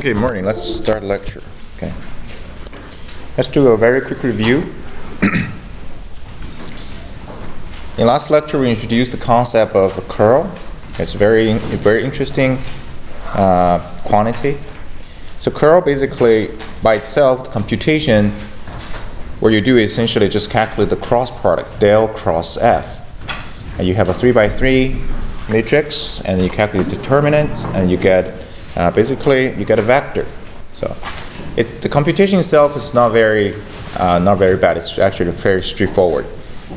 Okay, morning. Let's start lecture. Okay. Let's do a very quick review. In last lecture, we introduced the concept of a curl. It's a very interesting quantity. So curl basically, by itself, the computation, what you do is essentially just calculate the cross product, del cross f. And you have a 3x3 matrix, and you calculate the determinant, and you get basically you get a vector. So the computation itself is not very bad. It's actually very straightforward.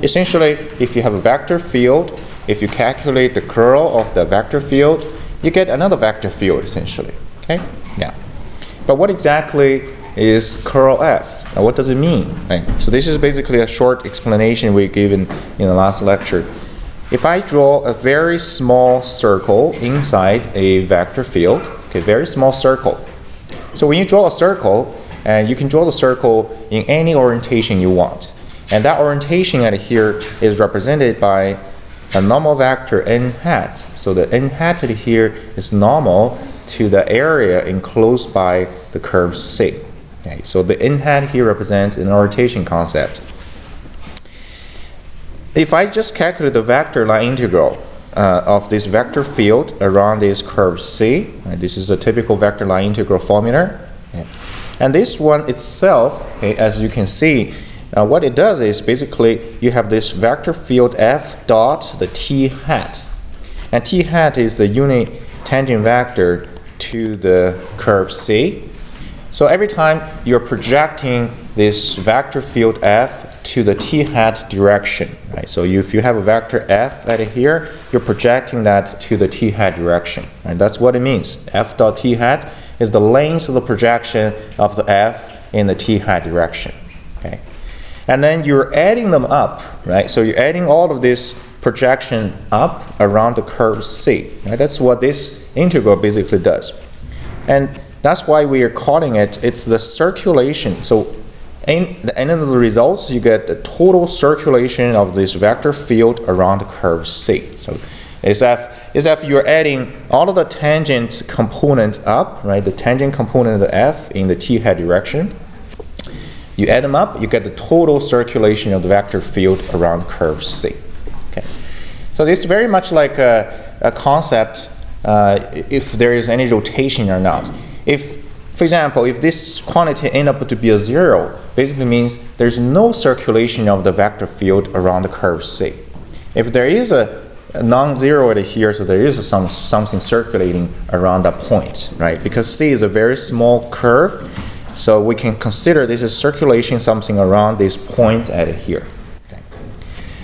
Essentially, if you have a vector field, if you calculate the curl of the vector field, you get another vector field essentially. Okay? Yeah. But what exactly is curl f? Now, what does it mean? Right? So this is basically a short explanation we gave in the last lecture. If I draw a very small circle inside a vector field, okay, very small circle. So when you draw a circle, and you can draw the circle in any orientation you want. And that orientation at here is represented by a normal vector n hat. So the n hat at here is normal to the area enclosed by the curve C. Okay, so the n hat here represents an orientation concept. If I just calculate the vector line integral of this vector field around this curve C, right, this is a typical vector line integral formula. Okay. And this one itself, okay, as you can see, what it does is basically you have this vector field f dot the t hat. And t hat is the unit tangent vector to the curve C. So every time you're projecting this vector field f to the t hat direction, right? So if you have a vector f right here, you're projecting that to the t hat direction, and that's what it means. F dot t hat is the length of the projection of the f in the t hat direction. Okay, and then you're adding them up, right? So you're adding all of this projection up around the curve C. Right? That's what this integral basically does, and that's why we are calling it. It's the circulation. So in the end of the results, you get the total circulation of this vector field around the curve C. So is that you're adding all of the tangent components up, right? The tangent component of the f in the t hat direction. You add them up, you get the total circulation of the vector field around curve C. Okay. So this is very much like a concept if there is any rotation or not. For example, if this quantity ends up to be a zero, basically means there's no circulation of the vector field around the curve C. If there is a non-zero at here, so there is something circulating around that point, right? Because C is a very small curve, so we can consider this is circulation something around this point at here. Okay.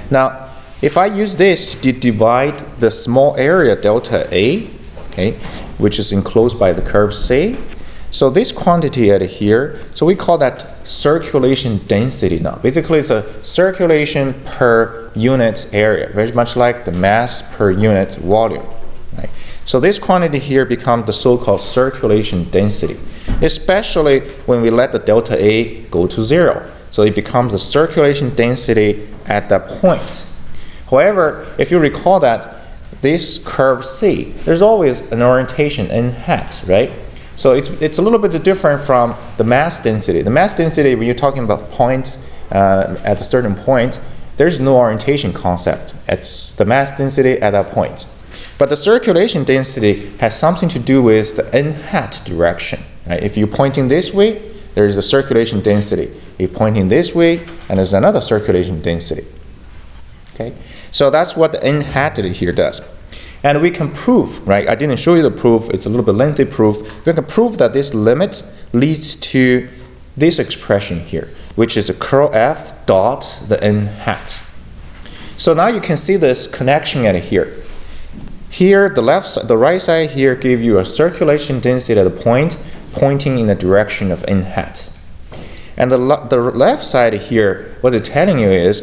Now, if I use this to divide the small area delta A, okay, which is enclosed by the curve C, so this quantity at here, so we call that circulation density now. Basically, it's a circulation per unit area, very much like the mass per unit volume. Right? So this quantity here becomes the so-called circulation density, especially when we let the delta A go to zero. So it becomes the circulation density at that point. However, if you recall that this curve C, there's always an orientation n hat, right? So it's a little bit different from the mass density. The mass density, when you're talking about point at a certain point, there's no orientation concept. It's the mass density at that point. But the circulation density has something to do with the n hat direction. Right? If you're pointing this way, there's a circulation density. If you're pointing this way, and there's another circulation density. Okay? So that's what the n hat here does. And we can prove, right? I didn't show you the proof. It's a little bit lengthy proof. We can prove that this limit leads to this expression here, which is a curl f dot the n hat. So now you can see this connection at here. Here, the right side here give you a circulation density at the point pointing in the direction of n hat. And the left side here, what it's telling you is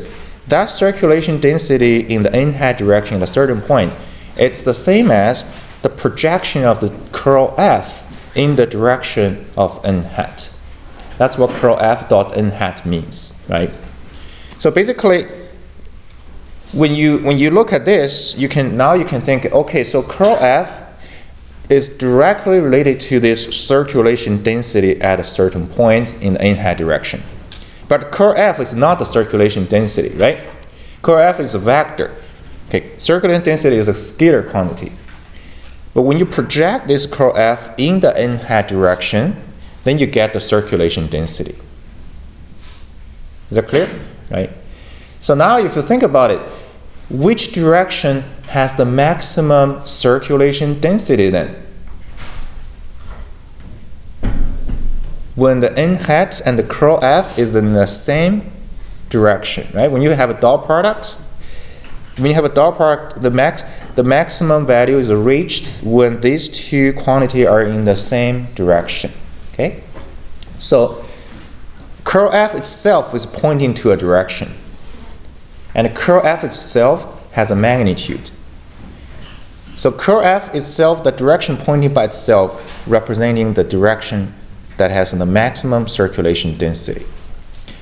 that circulation density in the n hat direction at a certain point, it's the same as the projection of the curl f in the direction of n hat. That's what curl f dot n hat means, right? So basically, when you look at this, you can think, okay, so curl f is directly related to this circulation density at a certain point in the n-hat direction. But curl F is not the circulation density, right? Curl F is a vector. Okay, circulation density is a scalar quantity. But when you project this curl F in the n-hat direction, then you get the circulation density. Is that clear? Right? So now if you think about it, which direction has the maximum circulation density then? When the n-hat and the curl F is in the same direction, right? When you have a dot product, the maximum value is reached when these two quantities are in the same direction. Okay? So curl F itself is pointing to a direction, and curl F itself has a magnitude. So curl F itself, the direction pointing by itself, representing the direction that has the maximum circulation density.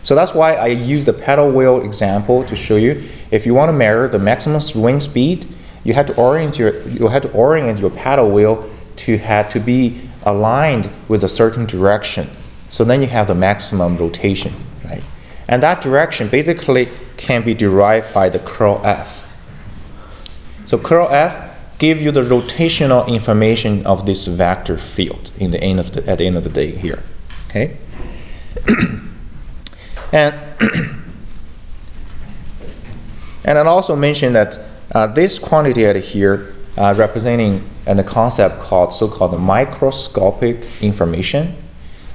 So that's why I use the paddle wheel example to show you. If you want to measure the maximum swing speed, you have to orient your paddle wheel to be aligned with a certain direction. So then you have the maximum rotation, right? And that direction basically can be derived by the curl F. So curl F gives you the rotational information of this vector field at the end of the day here. Okay? And I also mentioned that this quantity right here representing the concept called so-called microscopic information.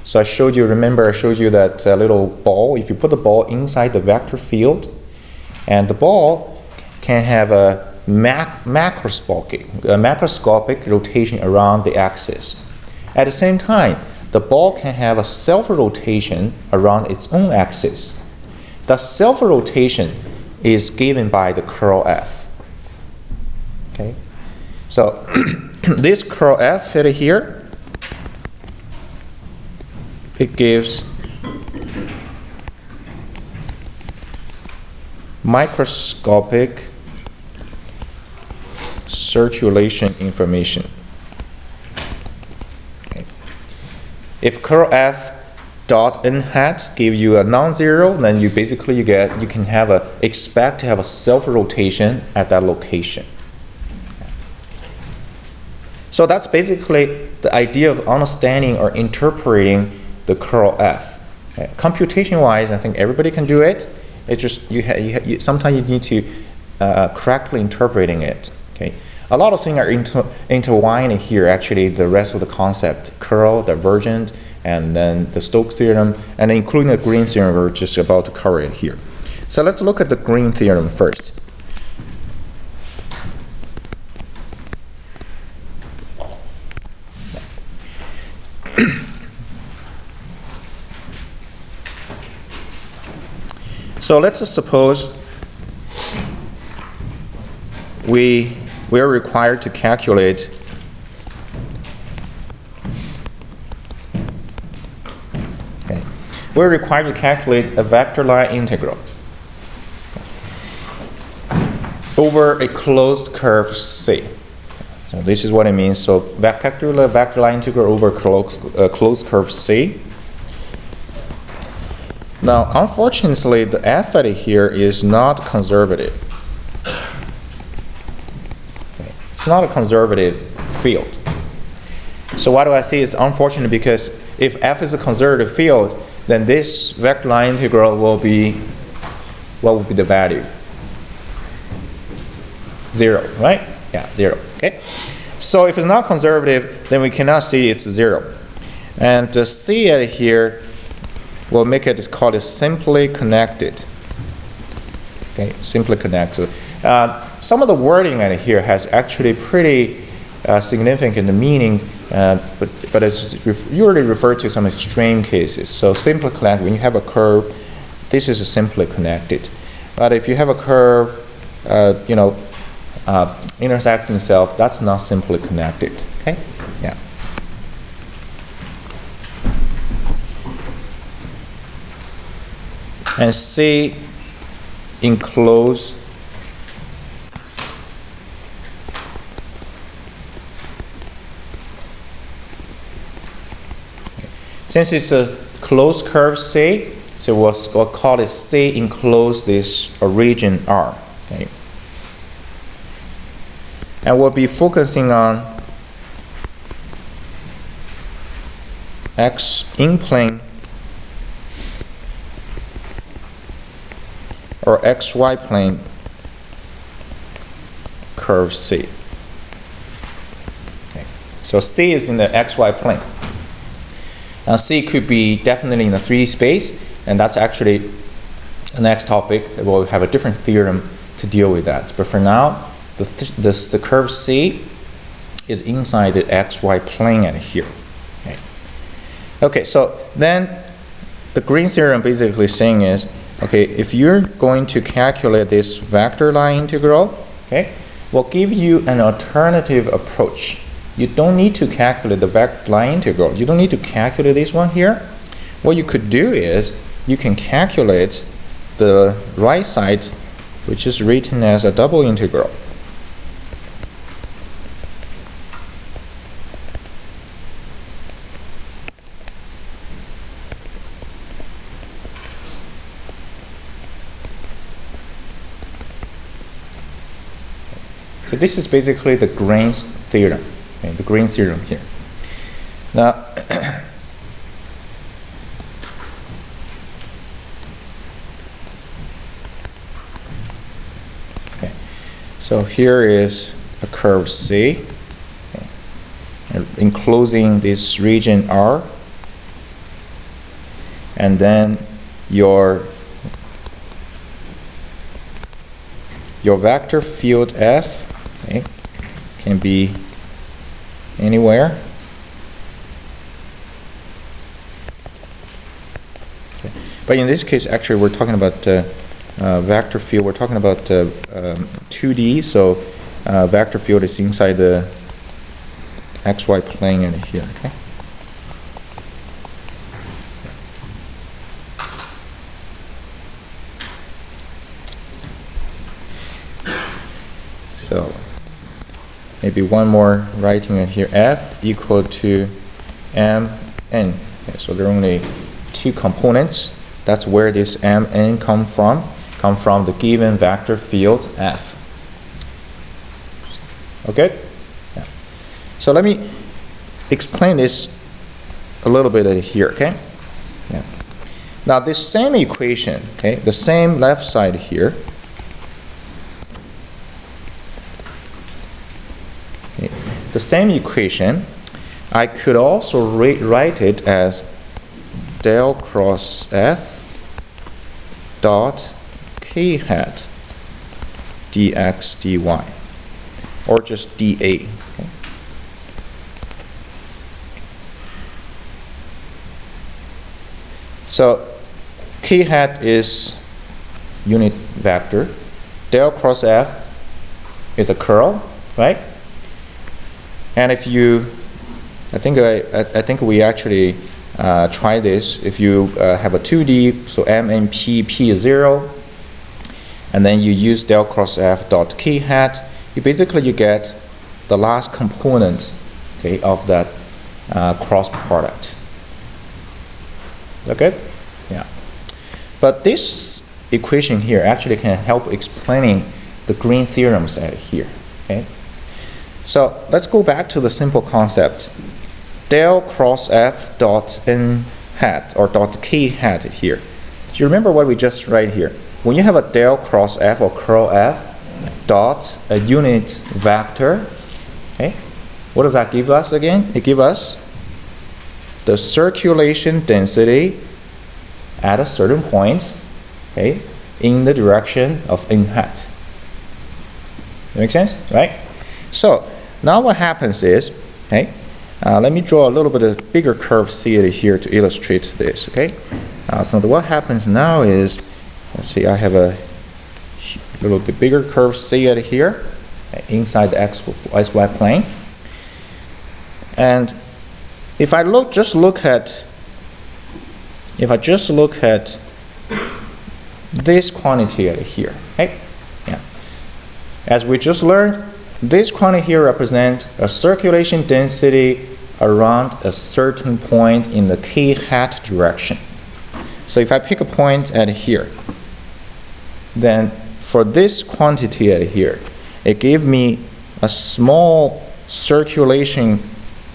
So I showed you that little ball. If you put the ball inside the vector field, and the ball can have a macroscopic rotation around the axis. At the same time, the ball can have a self-rotation around its own axis. The self-rotation is given by the curl F. Okay, so this curl F right here, it gives microscopic circulation information. Okay. If curl F dot n hat gives you a non-zero, then you can expect to have a self-rotation at that location. So that's basically the idea of understanding or interpreting the curl F. Okay. Computation-wise, I think everybody can do it. It's just sometimes you need to correctly interpreting it. Okay. A lot of things are intertwined here. Actually, the rest of the concept, curl, divergent, and then the Stokes theorem, and including the Gren theorem, we're just about to cover it here. So let's look at the Gren theorem first. So let's just suppose we are required to calculate a vector line integral over a closed curve C. So this is what it means. So calculate a vector line integral over a closed curve C. Now, unfortunately, the F at here is not conservative. Okay. It's not a conservative field. So why do I say it's unfortunate? Because if F is a conservative field, then this vector line integral will be, what would be the value? 0, right? Yeah, 0. Okay. So if it's not conservative, then we cannot see it's 0. And the C at here, we'll make it called it simply connected. Okay, simply connected. Some of the wording in here has actually pretty significant meaning, but it's usually referred to some extreme cases. So simply connected, when you have a curve, this is simply connected. But if you have a curve, intersecting itself, that's not simply connected. Okay, yeah. And C enclose Since it's a closed curve C, so we'll call it C enclose this region R. Okay. And we'll be focusing on X in plane or XY plane curve C. Okay. So C is in the XY plane. Now C could be definitely in the 3D space, and that's actually the next topic. We'll have a different theorem to deal with that. But for now, the curve C is inside the XY plane and here. Okay. Okay, so then the Gren theorem basically saying is, okay, if you're going to calculate this vector line integral, okay, we'll give you an alternative approach. You don't need to calculate the vector line integral. You don't need to calculate this one here. What you could do is you can calculate the right side, which is written as a double integral. So this is basically the Gren's theorem, okay, the Gren theorem here. Now, okay, so here is a curve C, okay, and enclosing this region R, and then your vector field F, okay, can be anywhere. Okay. But in this case, actually, we're talking about vector field. We're talking about 2D, so vector field is inside the XY plane in here. Okay. So maybe one more writing in here, F equal to Mn. Okay, so there are only two components. That's where this Mn come from the given vector field F. Okay? Yeah. So let me explain this a little bit here, okay? Yeah. Now this same equation, okay, the same left side here, the same equation, I could also write it as del cross F dot k hat dx dy, or just dA. Okay. So k hat is unit vector, del cross F is a curl, right? And if you, I think we actually try this. If you have a 2D, so M and P is 0, and then you use del cross F dot k hat, you get the last component, okay, of that cross product. Okay? Yeah. But this equation here actually can help explaining the Gren theorems at here. Okay? So let's go back to the simple concept. Del cross F dot n hat or dot k hat here. Do you remember what we just write here? When you have a del cross F or curl F dot a unit vector, okay, what does that give us again? It gives us the circulation density at a certain point, okay, in the direction of n hat. That makes sense, right? So now what happens is, okay, let me draw a little bit of bigger curve C here to illustrate this. Okay, so what happens now is, let's see, I have a little bit bigger curve C here inside the XY plane, and if I just look at this quantity here, okay, yeah, as we just learned. This quantity here represents a circulation density around a certain point in the k hat direction. So if I pick a point at here, then for this quantity at here, it gave me a small circulation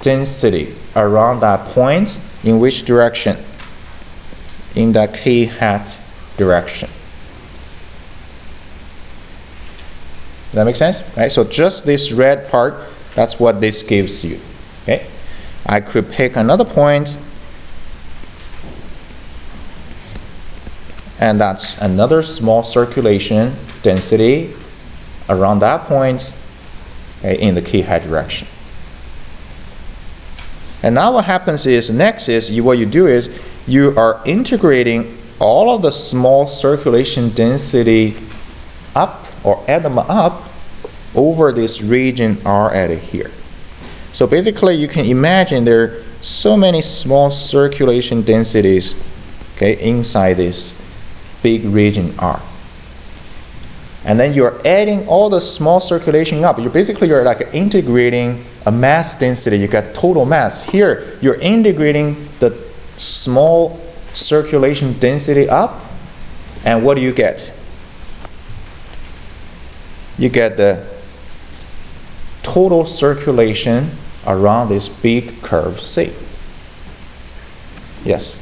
density around that point. In which direction? In the k hat direction. Does that make sense? Right? So just this red part, that's what this gives you. Okay? I could pick another point, and that's another small circulation density around that point, okay, in the k hat direction. And now what happens is, next is, what you do is, you are integrating all of the small circulation density up, or add them up, over this region R at here. So basically you can imagine there are so many small circulation densities, okay, inside this big region R. And then you're adding all the small circulation up. You're like integrating a mass density. You got total mass. Here you're integrating the small circulation density up, and what do you get? You get the total circulation around this big curve C. Yes?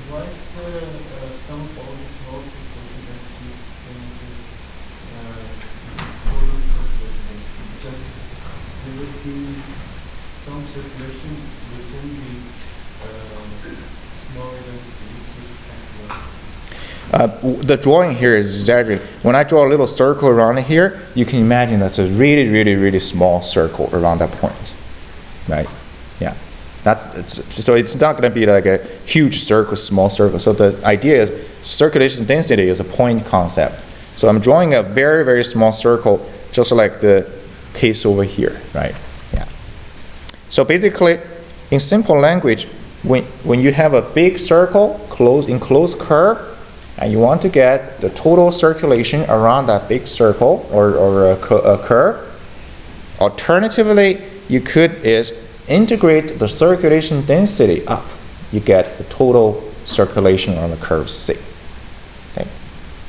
What is the sum of all the small circulation densities into total circulation? Because there would be some circulation within the smaller density, which can work. The drawing here is exaggerated. When I draw a little circle around here, you can imagine that's a really, really, really small circle around that point, right? Yeah, so it's not going to be like a huge circle, small circle. So the idea is circulation density is a point concept. So I'm drawing a very, very small circle, just like the case over here, right? Yeah. So basically, in simple language, when you have a big circle, enclosed curve, and you want to get the total circulation around that big circle or a curve, alternatively, you could integrate the circulation density up. You get the total circulation on the curve C. Okay?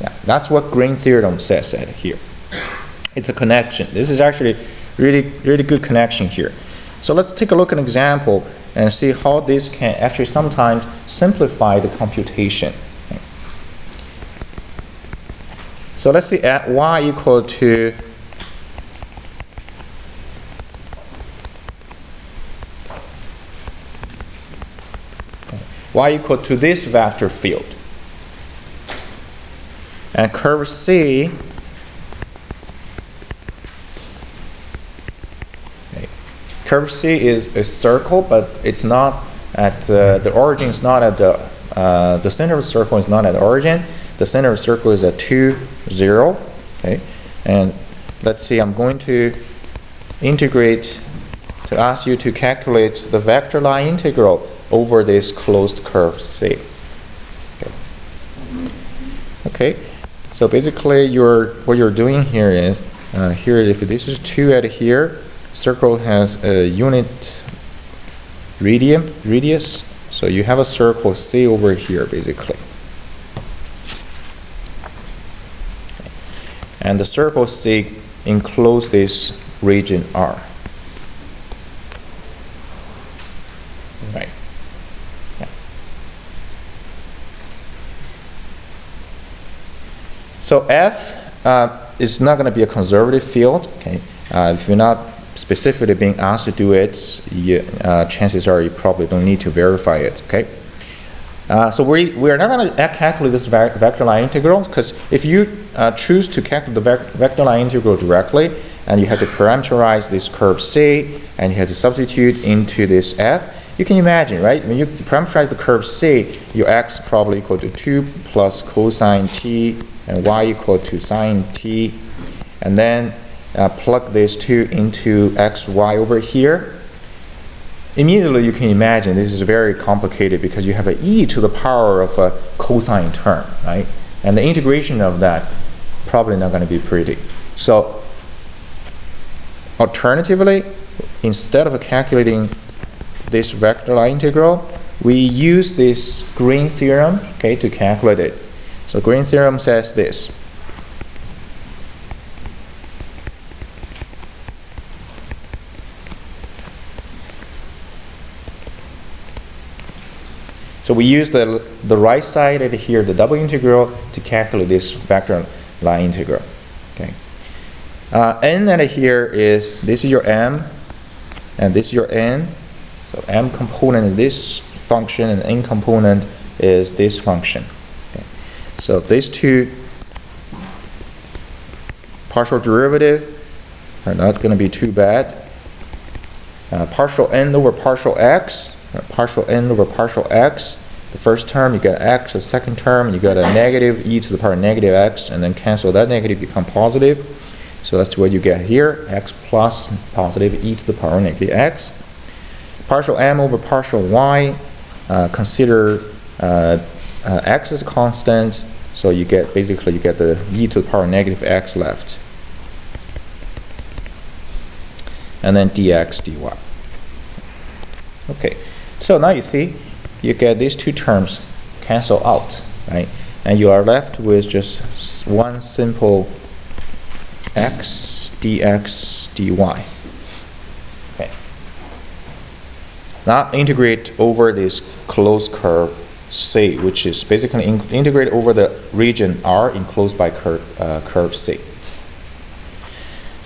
Yeah, that's what Gren theorem says at here. It's a connection. This is actually really, really good connection here. So let's take a look at an example and see how this can actually sometimes simplify the computation. So let's see at y equal to this vector field, and curve C, okay. Curve C is a circle, but it's not at the origin. Is not at the center of the circle is not at the origin. The center of the circle is at 2, 0. Okay, and let's see. I'm going to integrate to ask you to calculate the vector line integral over this closed curve C. Okay. Okay. So basically, what you're doing here is if this is 2 at here, circle has a unit radius. So you have a circle C over here, basically. And the circle C encloses this region R. Right. Yeah. So F is not going to be a conservative field. Okay. If you're not specifically being asked to do it, chances are you probably don't need to verify it. Okay. So we are not going to calculate this vector line integral, because if you choose to calculate the vector line integral directly, and you have to parameterize this curve C, and you have to substitute into this F, you can imagine, right? When you parameterize the curve C, your x probably equal to 2 plus cosine t, and y equal to sine t, and then plug these two into x, y over here. Immediately you can imagine this is very complicated because you have an e to the power of a cosine term, right? And the integration of that probably not going to be pretty. So alternatively, instead of calculating this vector line integral, we use this Gren theorem, okay, to calculate it. So Gren theorem says this. So we use the right side over here, the double integral, to calculate this vector line integral. Okay. N and here is, this is your m, and this is your n. So m component is this function, and n component is this function. Okay. So these two partial derivative are not going to be too bad. Partial n over partial x. Partial n over partial x. The first term you get x, the second term you got a negative e to the power negative x, and then cancel that negative, become positive. So that's what you get here, x plus positive e to the power negative x. Partial m over partial y, consider x is constant, so you get basically you get the e to the power negative x left, and then dx dy. Okay. So now you see, you get these two terms cancel out, right? And you are left with just one simple x dx dy. Okay. Now integrate over this closed curve C, which is basically integrate over the region R enclosed by curve C.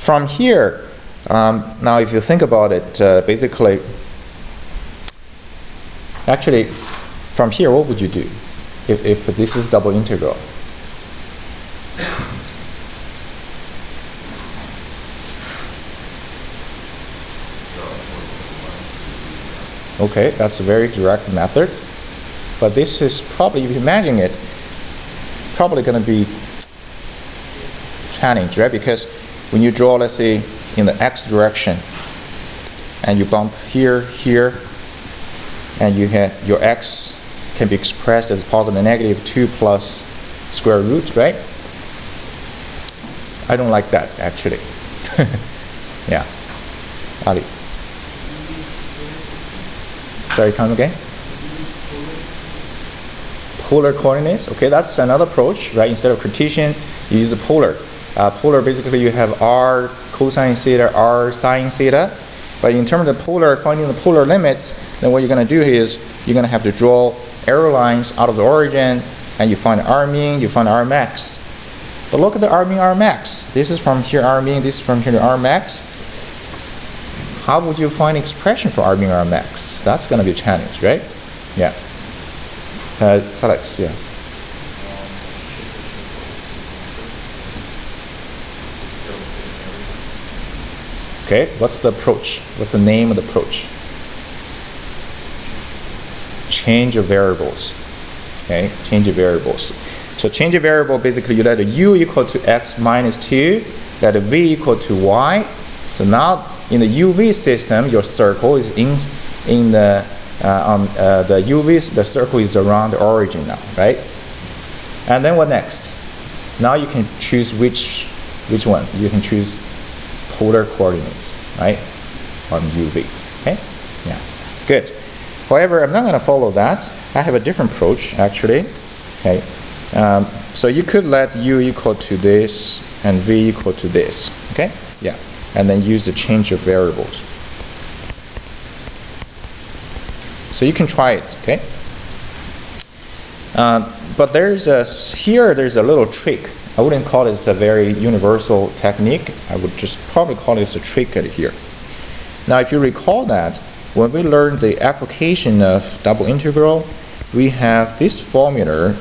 From here, now if you think about it, basically. Actually, from here, what would you do if this is double integral? Okay, that's a very direct method, but this is probably, if you imagine it, probably going to be challenged, right? Because when you draw, let's say, in the x direction, and you bump here, here, and you have your x can be expressed as positive and negative 2 plus square root, right? I don't like that, actually. Yeah. Ali. Sorry, come again? Polar coordinates. Okay, that's another approach, right? Instead of Cartesian, you use the polar. Polar, basically, you have r cosine theta, r sine theta. But in terms of polar, finding the polar limits, then what you're going to do is you're going to have to draw arrow lines out of the origin, and you find r min, you find r max. But look at the r min, r max. This is from here r min, this is from here to r max. How would you find expression for r min, r max? That's going to be a challenge, right? Yeah. Felix, yeah. Okay, what's the approach? What's the name of the approach? Change of variables. Okay, change of variables. So change of variable, basically you let u equal to x minus 2, let v equal to y. So now in the uv system, your circle is in the the circle is around the origin now, right? And then what next? Now you can choose which one. You can choose polar coordinates, right, on uv. Okay, yeah, good. However, I'm not going to follow that. I have a different approach, actually. Okay, so you could let u equal to this and v equal to this. Okay, yeah, and then use the change of variables. So you can try it. Okay, but there's a little trick. I wouldn't call it a very universal technique. I would just probably call it a trick at here. Now, if you recall that when we learned the application of double integral, we have this formula.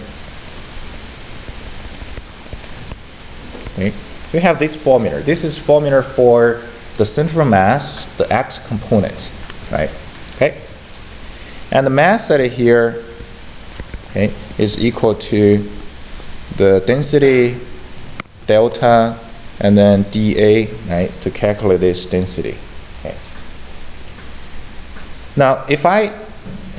Okay. We have this formula. This is formula for the central mass, the x component, right? Okay. And the mass that is here, okay, is equal to the density delta and then dA, right, to calculate this density. Okay. Now, if I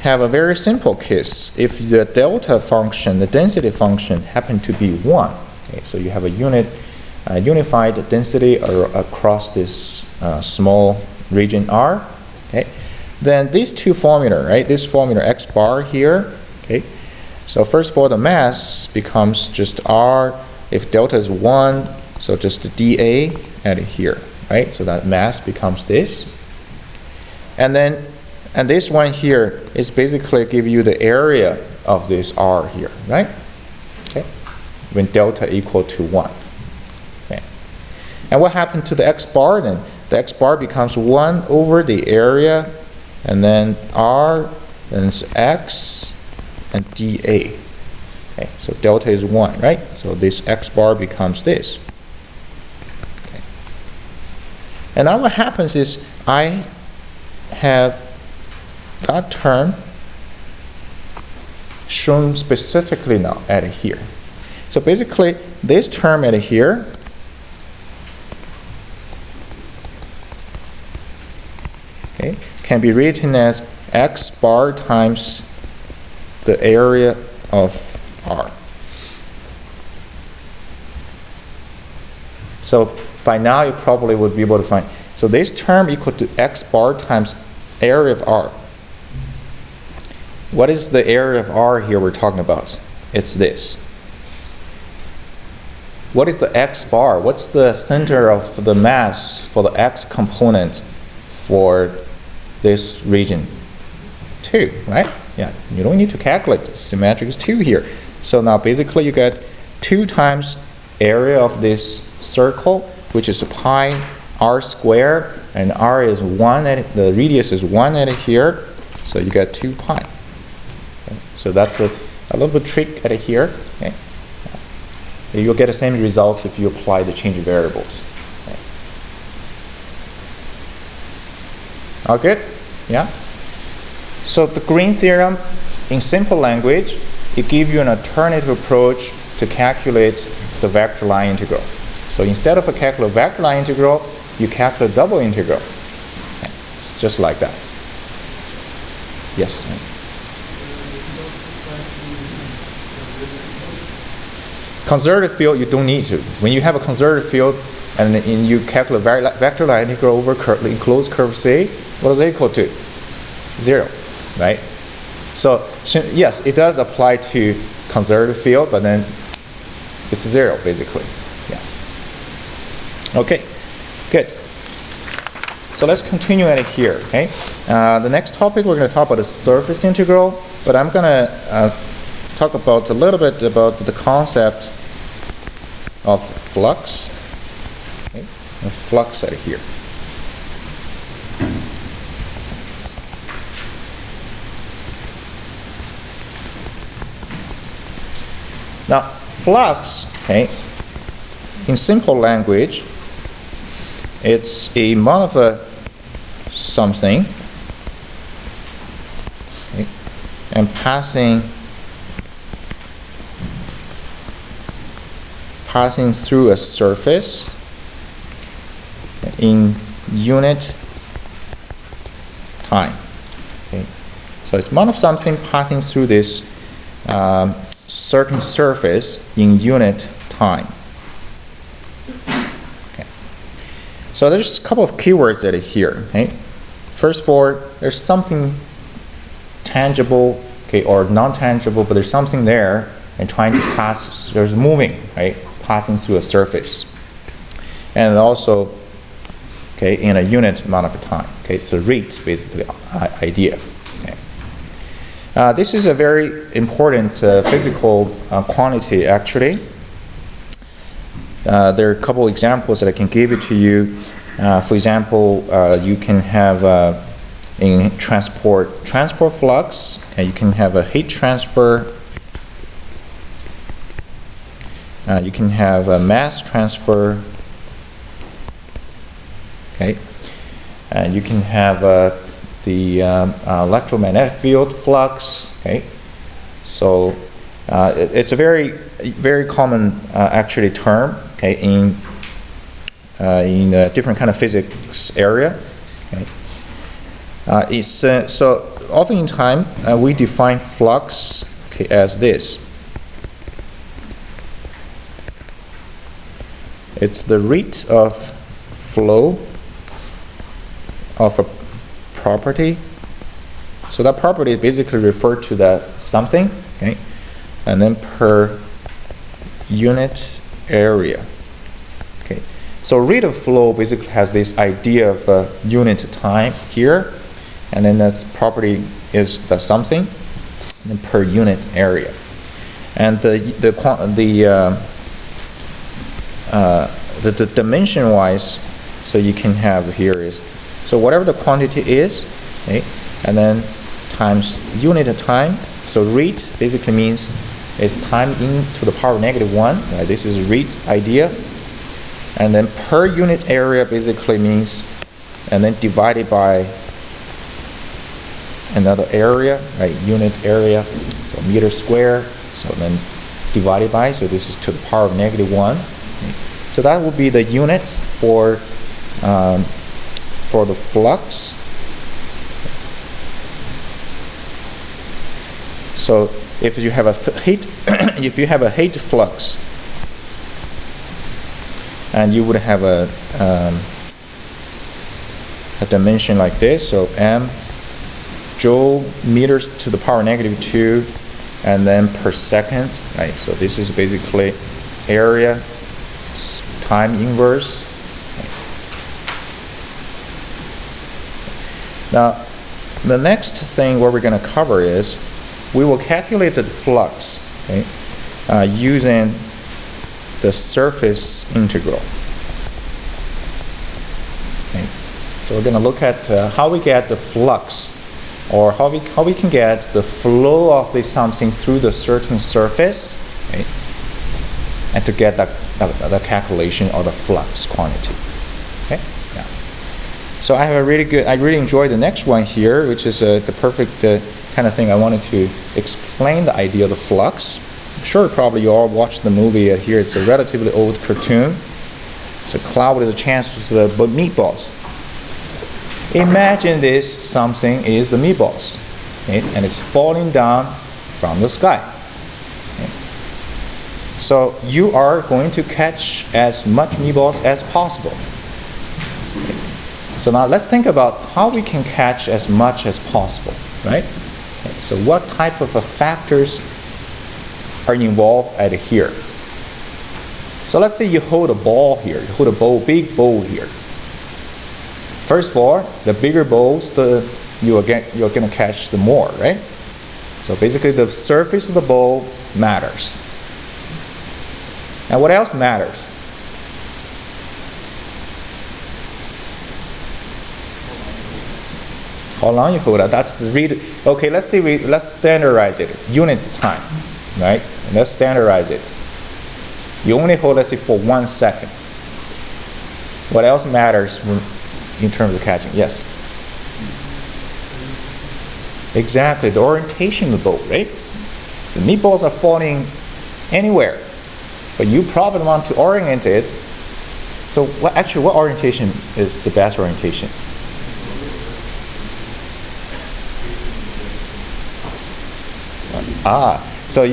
have a very simple case, if the delta function, the density function, happen to be 1, okay, so you have a unified density across this small region R. Okay, then these two formula, right? This formula x bar here. Okay, so first of all, the mass becomes just R. If delta is 1, so just the dA at here, right? So that mass becomes this, and this one here is basically give you the area of this R here, right? Okay, when delta equal to 1. Okay, and what happened to the x bar then? The x bar becomes 1 over the area, and then R, then it's x, and dA. Okay, so delta is 1, right? So this x bar becomes this. Okay. And now what happens is I have that term shown specifically now at here. So basically this term at here can be written as x bar times the area of R. So by now you probably would be able to find, so this term equal to x bar times area of R. What is the area of R here we're talking about? It's this. What is the x bar? What's the center of the mass for the x component for this region? 2, right? Yeah, you don't need to calculate. Symmetric is 2 here. So now basically you get 2 times area of this circle, which is pi r squared, and r is 1 at the radius is 1 at here, so you get 2 pi. Okay. So that's a little bit trick at here. Okay. You'll get the same results if you apply the change of variables. Okay. All good? Yeah? So the Gren theorem, in simple language, it gives you an alternative approach to calculate the vector line integral. So instead of a calculate vector line integral, you calculate double integral. Okay. It's just like that. Yes? Conservative field, you don't need to. When you have a conservative field and you calculate vector line integral over enclosed curve C, what is it equal to? 0, right? So yes, it does apply to conservative field, but then it's 0 basically. Yeah. Okay, good. So let's continue at it here. Okay. The next topic we're going to talk about is surface integral, but I'm going to talk about a little bit about the concept of flux. Okay. Flux at here. Now, flux, okay, in simple language, it's a amount of a something, okay, and passing through a surface in unit time. Okay, so it's amount of something passing through this certain surface in unit time. Okay. So there's a couple of keywords that are here. Okay. First of all, there's something tangible, okay, or non-tangible, but there's something there and trying to pass. There's moving, right, passing through a surface, and also, okay, in a unit amount of time. Okay, it's a rate basically idea. Okay. This is a very important physical quantity actually. There are a couple examples that I can give it to you. For example, you can have in transport flux, and you can have a heat transfer, you can have a mass transfer, okay, and you can have the electromagnetic field flux. Okay, so it's a very common actually term. Okay, in a different kind of physics area. Okay, so often in time we define flux, okay, as this. It's the rate of flow of a property. So that property basically refers to that something, okay, and then per unit area. Okay, so rate of flow basically has this idea of unit time here, and then that property is the something, and then per unit area. And the dimension-wise, so you can have here is, so whatever the quantity is, okay, and then times unit of time. So rate basically means it's time in to the power negative 1. Right? This is rate idea. And then per unit area basically means, and then divided by another area, right? Unit area, so meter square. So then divided by, so this is to the power of negative 1. Okay. So that will be the units for the flux. So if you have a heat, if you have a heat flux, and you would have a dimension like this, so m joule meters to the power negative 2, and then per second, right? So this is basically area time inverse. Now, the next thing what we're going to cover is we will calculate the flux, okay, using the surface integral. Okay. So we're going to look at how we get the flux, or how we can get the flow of this something through the certain surface, okay, and to get the calculation of the flux quantity. Okay. Yeah. So I really enjoyed the next one here, which is the perfect kind of thing. I wanted to explain the idea of the flux. I'm sure probably you all watched the movie here. It's a relatively old cartoon. It's a cloud with a chance for the meatballs. Imagine this something is the meatballs, okay, and it's falling down from the sky. Okay. So you are going to catch as much meatballs as possible. Okay. So now let's think about how we can catch as much as possible, right? Okay, so what type of factors are involved at here? So let's say you hold a ball here, you hold a big bowl here. First of all, the bigger bowls, you're going to catch the more, right? So basically the surface of the bowl matters. And what else matters? How long you hold it? That's the read. Okay, let's standardize it. Unit time, right? And let's standardize it. You only hold, let's say, for 1 second. What else matters in terms of catching? Yes. Exactly, the orientation of the boat, right? The meatballs are falling anywhere, but you probably want to orient it. So what orientation is the best orientation? So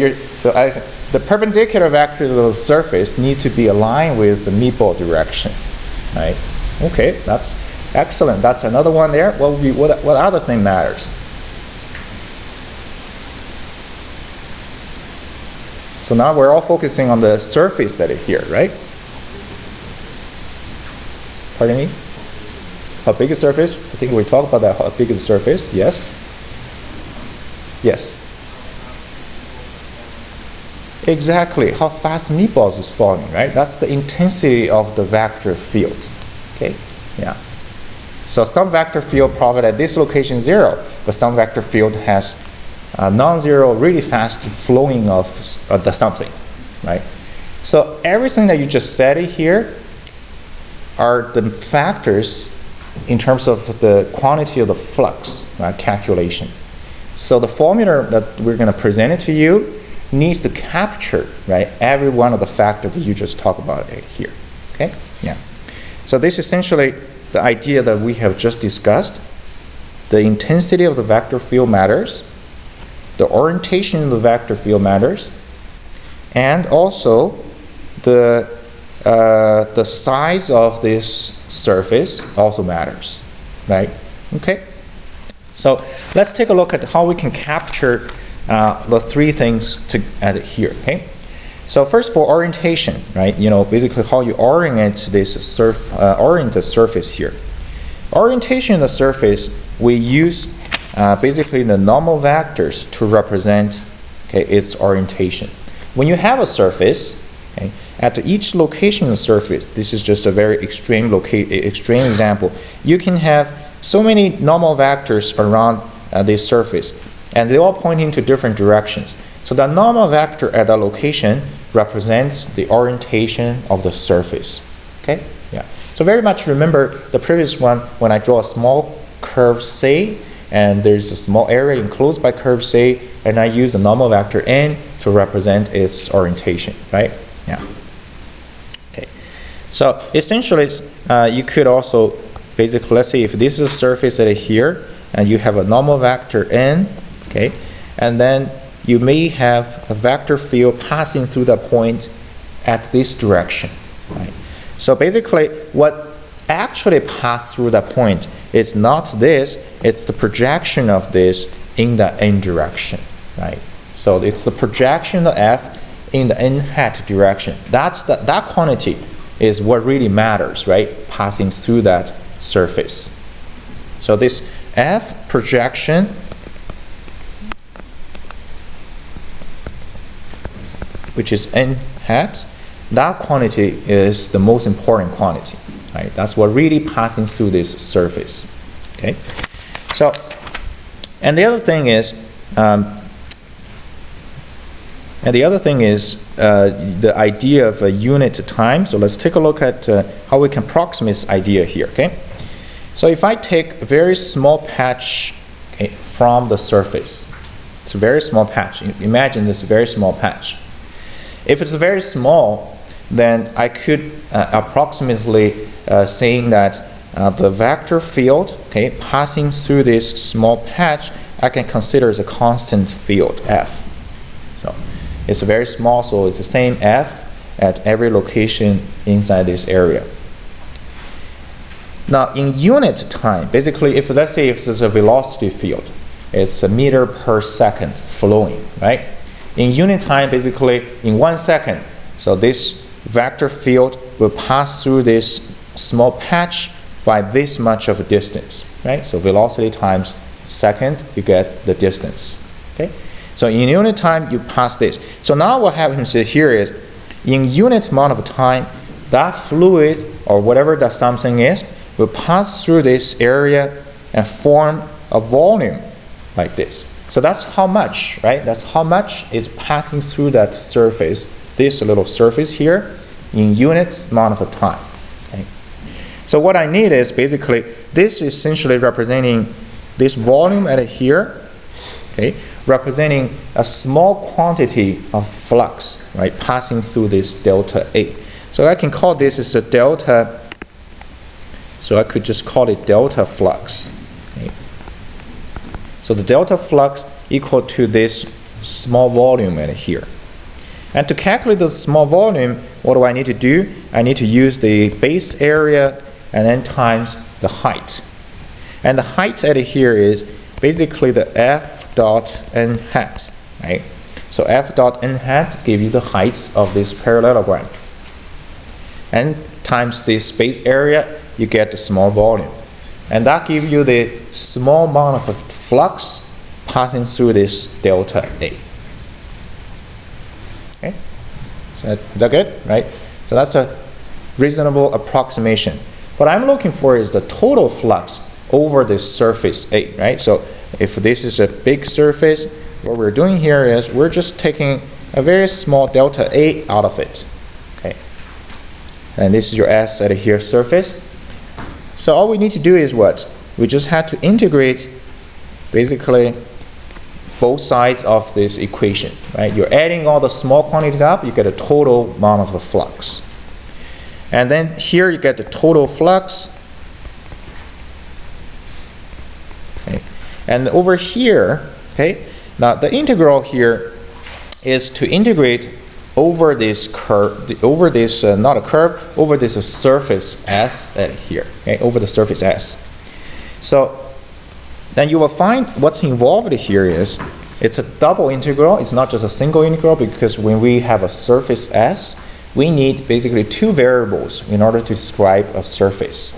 the perpendicular vector of the surface needs to be aligned with the meatball direction, right? Okay, that's excellent. That's another one there. What other thing matters? So now we're all focusing on the surface that is here, right? Pardon me? How big is the surface? I think we talked about that. How big is the surface? Yes. Yes. Exactly. How fast meatballs is falling, right? That's the intensity of the vector field. Okay. Yeah. So some vector field probably at this location 0, but some vector field has non-zero, really fast flowing of the something, right? So everything that you just said here are the factors in terms of the quantity of the flux calculation. So the formula that we're going to present it to you needs to capture, right, every one of the factors that you just talked about here. Okay? Yeah. So this is essentially the idea that we have just discussed. The intensity of the vector field matters. The orientation of the vector field matters, and also the size of this surface also matters. right? Okay. So let's take a look at how we can capture the three things here. Okay. So first of all, orientation, right? Basically how you orient this surface here. Orientation of the surface, we use basically the normal vectors to represent, okay, its orientation. When you have a surface, okay, at each location of the surface, this is just a very extreme example, you can have so many normal vectors around this surface, and they're all pointing to different directions. So the normal vector at a location represents the orientation of the surface. Okay? Yeah. So very much remember the previous one when I draw a small curve C, and there's a small area enclosed by curve C, and I use the normal vector n to represent its orientation, right? Yeah. Okay. So essentially, you could also basically, let's say if this is a surface at here, and you have a normal vector n, okay, and then you may have a vector field passing through the point at this direction, right? So basically, what actually passed through the point is not this, it's the projection of this in the n direction, right? So it's the projection of f in the n hat direction. That quantity is what really matters, right? Passing through that surface. So this f projection which is n hat, that quantity is the most important quantity, right? That's what really passing through this surface. Okay. So, and the other thing is, the idea of a unit time. So let's take a look at how we can approximate this idea here. Okay. So if I take a very small patch, okay, from the surface, it's a very small patch. Imagine this very small patch. If it's very small, then I could approximately saying that the vector field, okay, passing through this small patch, I can consider as a constant field f. So it's very small, so it's the same f at every location inside this area. Now in unit time, basically, if let's say if there's a velocity field, it's a meter per second flowing, right? In unit time, basically in 1 second, so this vector field will pass through this small patch by this much of a distance, right? So velocity times second, you get the distance. Okay. So in unit time, you pass this. So now what happens here is, in unit amount of time, that fluid or whatever that something is will pass through this area and form a volume like this. So that's how much, right? That's how much is passing through that surface, this little surface here, in units amount of time. Okay. So what I need is basically this is essentially representing this volume at here, okay, representing a small quantity of flux, right, passing through this delta A. So I can call this as a delta. So I could just call it delta flux. Okay. So the delta flux equal to this small volume at here. And to calculate the small volume, what do I need to do? I need to use the base area and then times the height. And the height at here is basically the f dot n hat, right? So f dot n hat give you the height of this parallelogram. And times this base area, you get the small volume. And that gives you the small amount of flux passing through this delta A. Okay? So is that good? Right? So that's a reasonable approximation. What I'm looking for is the total flux over this surface A, right? So if this is a big surface, what we're doing here is we're just taking a very small delta A out of it. Okay? And this is your S at here surface. So all we need to do is what? We just have to integrate basically both sides of this equation, right? You're adding all the small quantities up, you get a total amount of the flux. And then here you get the total flux. Okay. And over here, okay, now the integral here is to integrate over this curve, over this not a curve, over this surface S at here, okay, over the surface S. So then you will find what's involved here is it's a double integral. It's not just a single integral, because when we have a surface S, we need basically two variables in order to describe a surface.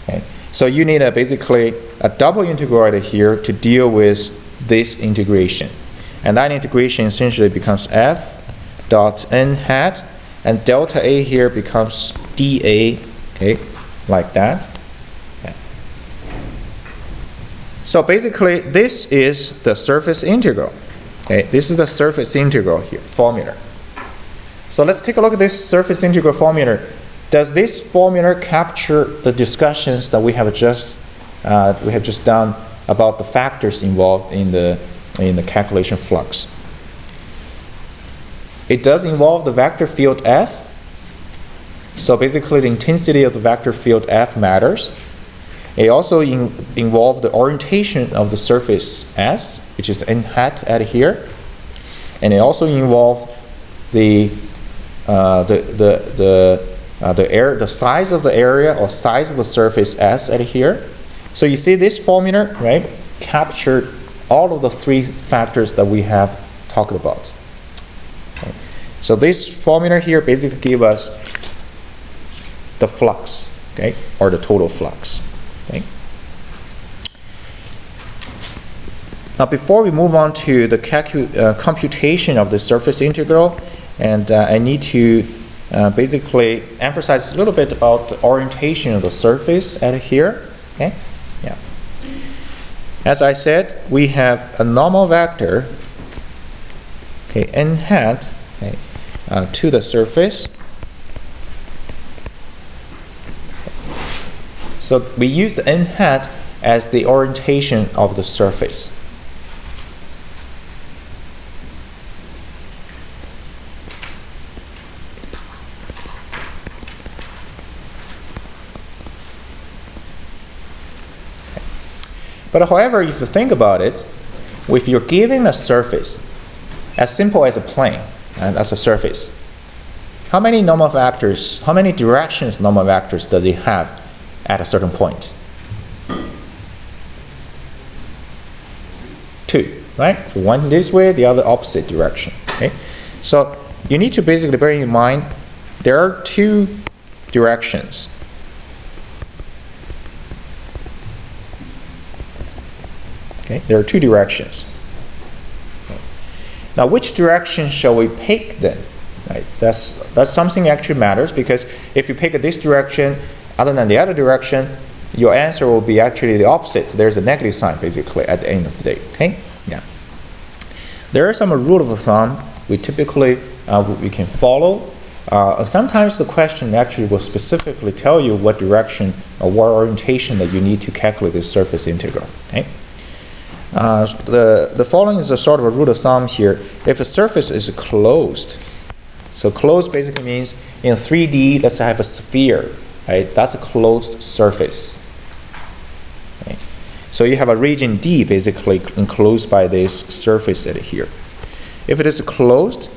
Okay. So you need basically a double integral right here to deal with this integration. And that integration essentially becomes f dot n hat, and delta A here becomes dA, okay, like that. Okay. So basically this is the surface integral. Okay, this is the surface integral here, formula. So let's take a look at this surface integral formula. Does this formula capture the discussions that we have just done about the factors involved in the calculation flux? It does involve the vector field F. So basically the intensity of the vector field F matters. It also involves the orientation of the surface S, which is n hat at here, and it also involves the size of the area or size of the surface S at here. So you see this formula, right, captured all of the three factors that we have talked about. Okay. So this formula here basically gives us the flux, okay, or the total flux. Okay. Now before we move on to the computation of the surface integral, and I need to basically emphasize a little bit about the orientation of the surface at here. Okay. Yeah. As I said, we have a normal vector, okay, n hat, okay, to the surface. So we use the n hat as the orientation of the surface. But however, if you think about it, if you're given a surface as simple as a plane and as a surface, how many normal vectors, how many directions normal vectors does it have at a certain point? 2, right? So one this way, the other opposite direction. Okay? So you need to basically bear in mind there are 2 directions. Okay, there are 2 directions. Okay. Now, which direction shall we pick then? Right, that's something that actually matters, because if you pick this direction other than the other direction, your answer will be actually the opposite. There's a negative sign basically at the end of the day. Okay, yeah. There are some rule of thumb we typically we can follow. Sometimes the question actually will specifically tell you what direction or what orientation that you need to calculate this surface integral. Okay. The following is a sort of a rule of thumb here. If a surface is closed, so closed basically means in 3D, let's say I have a sphere, right? That's a closed surface. Okay. So you have a region D basically enclosed by this surface at here. If it is closed,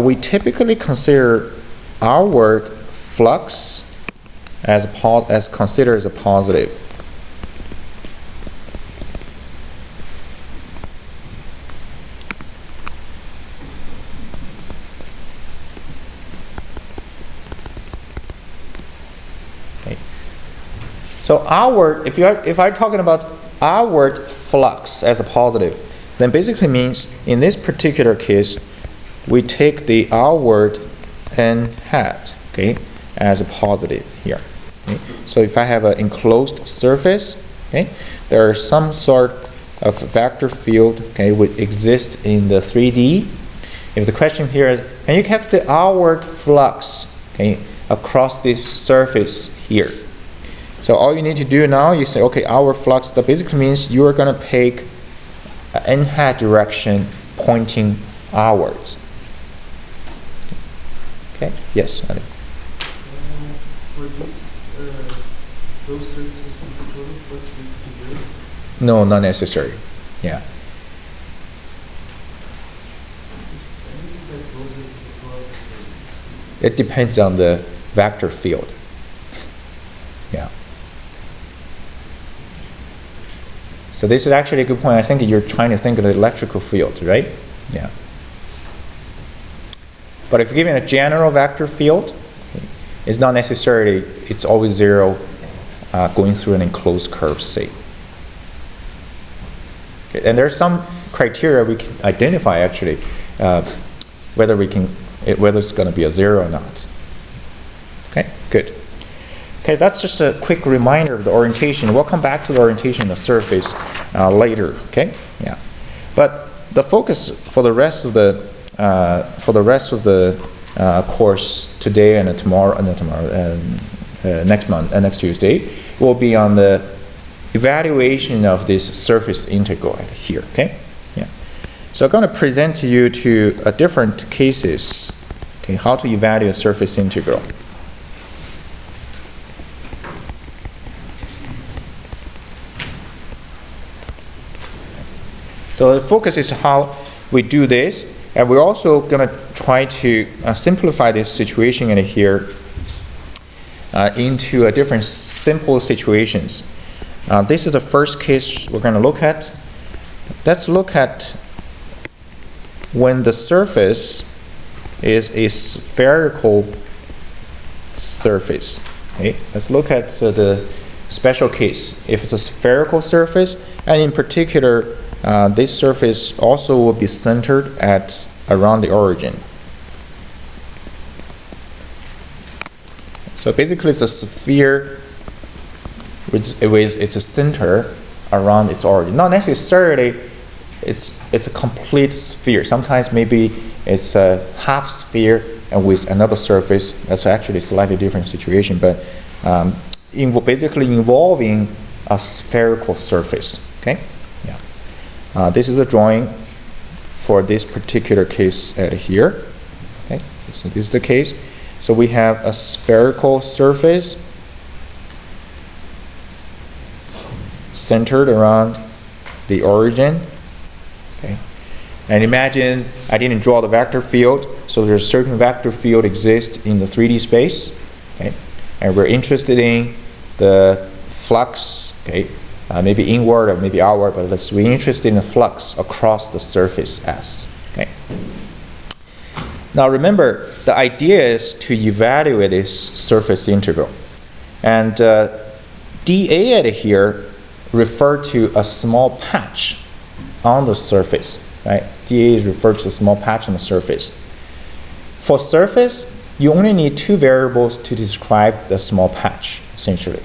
we typically consider outward flux as considered as a positive. So outward, if I'm talking about outward flux as a positive, then basically means in this particular case, we take the outward n hat, okay, as a positive here. Okay. So if I have an enclosed surface, okay, there is some sort of vector field, okay, would exist in the 3D. If the question here is, can you calculate the outward flux, okay, across this surface here? So all you need to do now, you say, okay, outward flux, that basically means you are going to pick an n hat direction pointing outwards. Okay, yes, Adi. For this, those surfaces with the total flux we have to do? No, not necessary. Yeah. It depends on the vector field. Yeah. So this is actually a good point. I think you're trying to think of the electrical field, right? Yeah. But if given a general vector field, it's not necessarily, it's always 0 going through an enclosed curve C. Okay. And there's some criteria we can identify actually whether it's going to be a 0 or not. Okay, good. Okay, that's just a quick reminder of the orientation. We'll come back to the orientation of the surface later. Okay, yeah. But the focus for the rest of the course today and tomorrow and next Tuesday will be on the evaluation of this surface integral here. Okay, yeah. So I'm going to present to you different cases. Okay, how to evaluate surface integral. So the focus is how we do this, and we're also going to try to simplify this situation in here into different simple situations. This is the first case we're going to look at. Let's look at when the surface is a spherical surface. Okay? Let's look at the special case. If it's a spherical surface, and in particular this surface also will be centered around the origin. So basically it's a sphere with its center around its origin. Not necessarily it's a complete sphere. Sometimes maybe it's a half sphere and with another surface. That's actually a slightly different situation, but basically involving a spherical surface. Okay. This is a drawing for this particular case here. Okay, so this is the case. So we have a spherical surface centered around the origin. Okay, and imagine I didn't draw the vector field, so there's a certain vector field exists in the 3D space. Okay, and we're interested in the flux. Okay. Maybe inward or maybe outward, but we're interested in the flux across the surface S. Okay. Now remember, the idea is to evaluate this surface integral, and dA here refer to a small patch on the surface. Right? dA is referred to a small patch on the surface. For surface, you only need two variables to describe the small patch, essentially.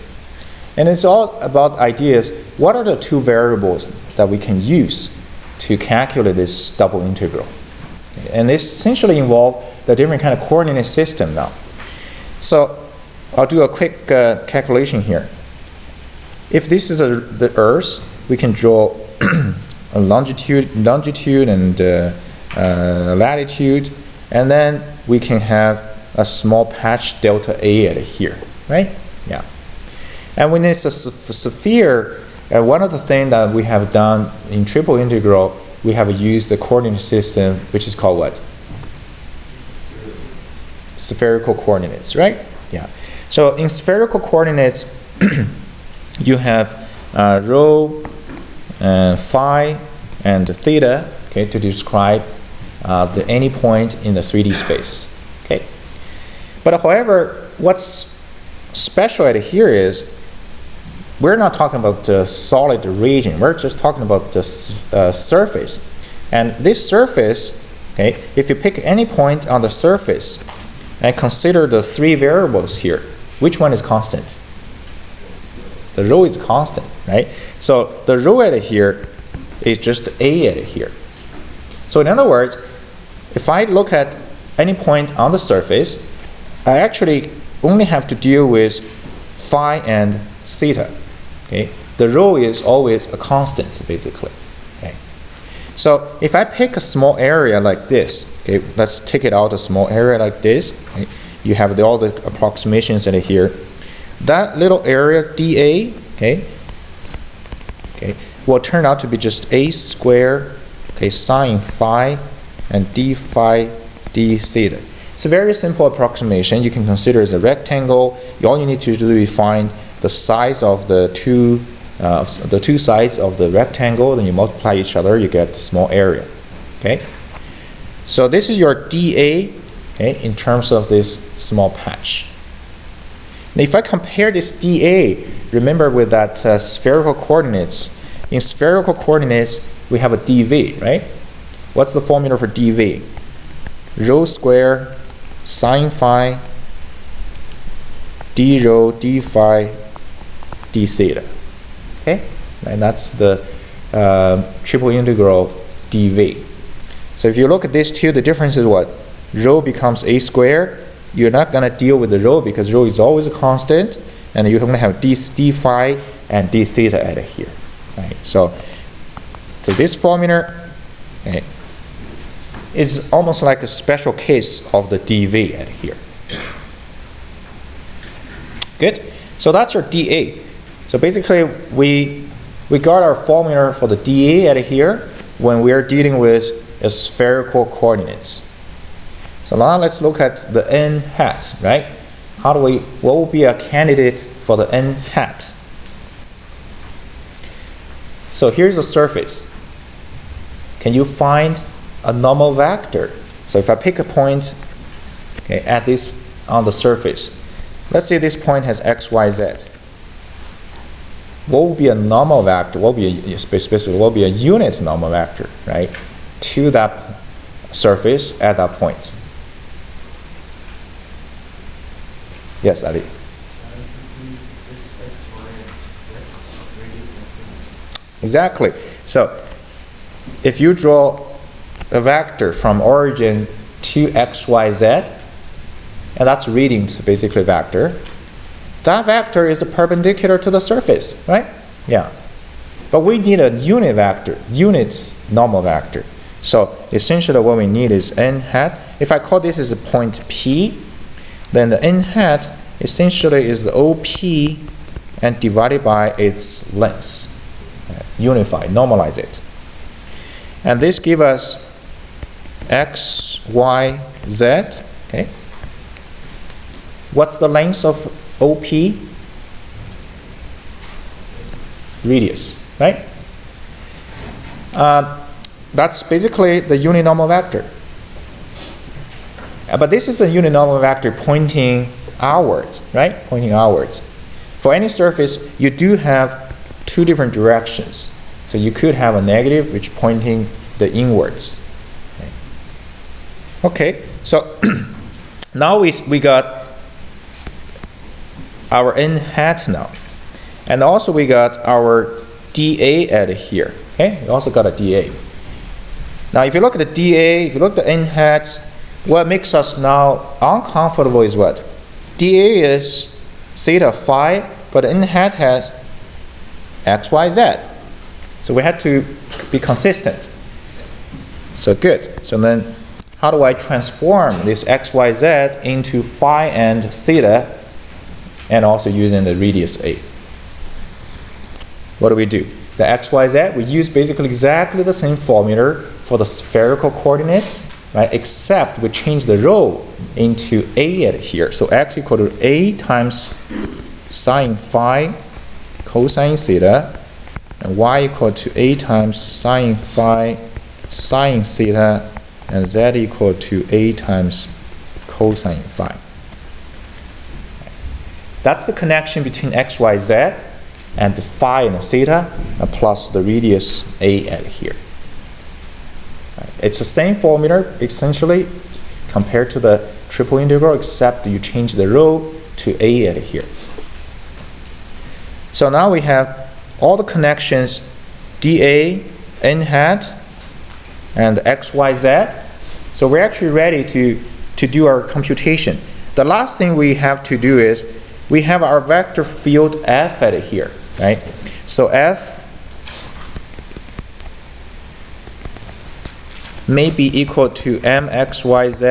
And it's all about ideas. What are the two variables that we can use to calculate this double integral? Okay. And this essentially involves the different kind of coordinate system now. So I'll do a quick calculation here. If this is the Earth, we can draw a longitude and latitude, and then we can have a small patch delta A here, right? Yeah. And when it's a sphere, one of the things that we have done in triple integral, we have used the coordinate system, which is called what? Spherical coordinates, right? Yeah. So in spherical coordinates, you have rho, phi, and theta, okay, to describe any point in the 3D space. Okay. But however, what's special here is we're not talking about the solid region. We're just talking about the surface. And this surface, okay, if you pick any point on the surface and consider the three variables here, which one is constant? The rho is constant, right? So the rho here is just A here. So in other words, if I look at any point on the surface, I actually only have to deal with phi and theta. Okay, the rho is always a constant, basically. Okay, so if I pick a small area like this, okay, let's take it out a small area like this. Okay, you have all the approximations in here. That little area dA, okay, will turn out to be just a squared, okay, sine phi and d phi d theta. It's a very simple approximation. You can consider as a rectangle. All you need to do is find the size of the two the two sides of the rectangle, then you multiply each other, you get the small area. Okay, so this is your dA, okay, in terms of this small patch. Now if I compare this dA, remember with that spherical coordinates, in spherical coordinates we have a dV, right? What's the formula for dV? Rho square sine phi d rho d phi d theta. Okay, and that's the triple integral dV. So if you look at these two, the difference is what? Rho becomes a square. You're not going to deal with the rho because rho is always a constant, and you're going to have d phi and d theta at here. Right? So this formula, okay, is almost like a special case of the dV at here. Good. So that's your dA. So basically, we got our formula for the dA at here when we are dealing with a spherical coordinates. So now let's look at the n hat, right? What will be a candidate for the n hat? So here's the surface. Can you find a normal vector? So if I pick a point, okay, at this on the surface, let's say this point has x, y, z. What will be a normal vector? What will be a unit normal vector, right, to that surface at that point? Yes, Ali. Exactly. So if you draw a vector from origin to x, y, z, and that's reading to basically a vector, that vector is perpendicular to the surface, right? Yeah. But we need a unit vector, unit normal vector. So essentially what we need is n hat. If I call this as a point P, then the n hat essentially is the OP and divided by its length. Unify, normalize it. And this gives us x, y, z. Okay. What's the length of OP? Radius, right? That's basically the uninormal vector. But this is the uninormal vector pointing outwards, right? Pointing outwards. For any surface, you do have two different directions. So you could have a negative which pointing the inwards. Okay, so now we got our n hat now, and also we got our dA at here. Okay, we also got a dA. Now if you look at the dA, if you look at the n hat, what makes us now uncomfortable is what? dA is theta phi, but n hat has x, y, z. So we had to be consistent. So good. So then how do I transform this x, y, z into phi and theta, and also using the radius a? What do? The x, y, z, we use basically exactly the same formula for the spherical coordinates, right? Except we change the rho into a at here. So x equal to a times sine phi cosine theta, and y equal to a times sine phi sine theta, and z equal to a times cosine phi. That's the connection between x, y, z and the phi and the theta, plus the radius a at here. It's the same formula essentially compared to the triple integral, except you change the rho to a at here. So now we have all the connections dA, n hat, and x, y, z. So we're actually ready to do our computation. The last thing we have to do is we have our vector field f at here, right? So f may be equal to mxyz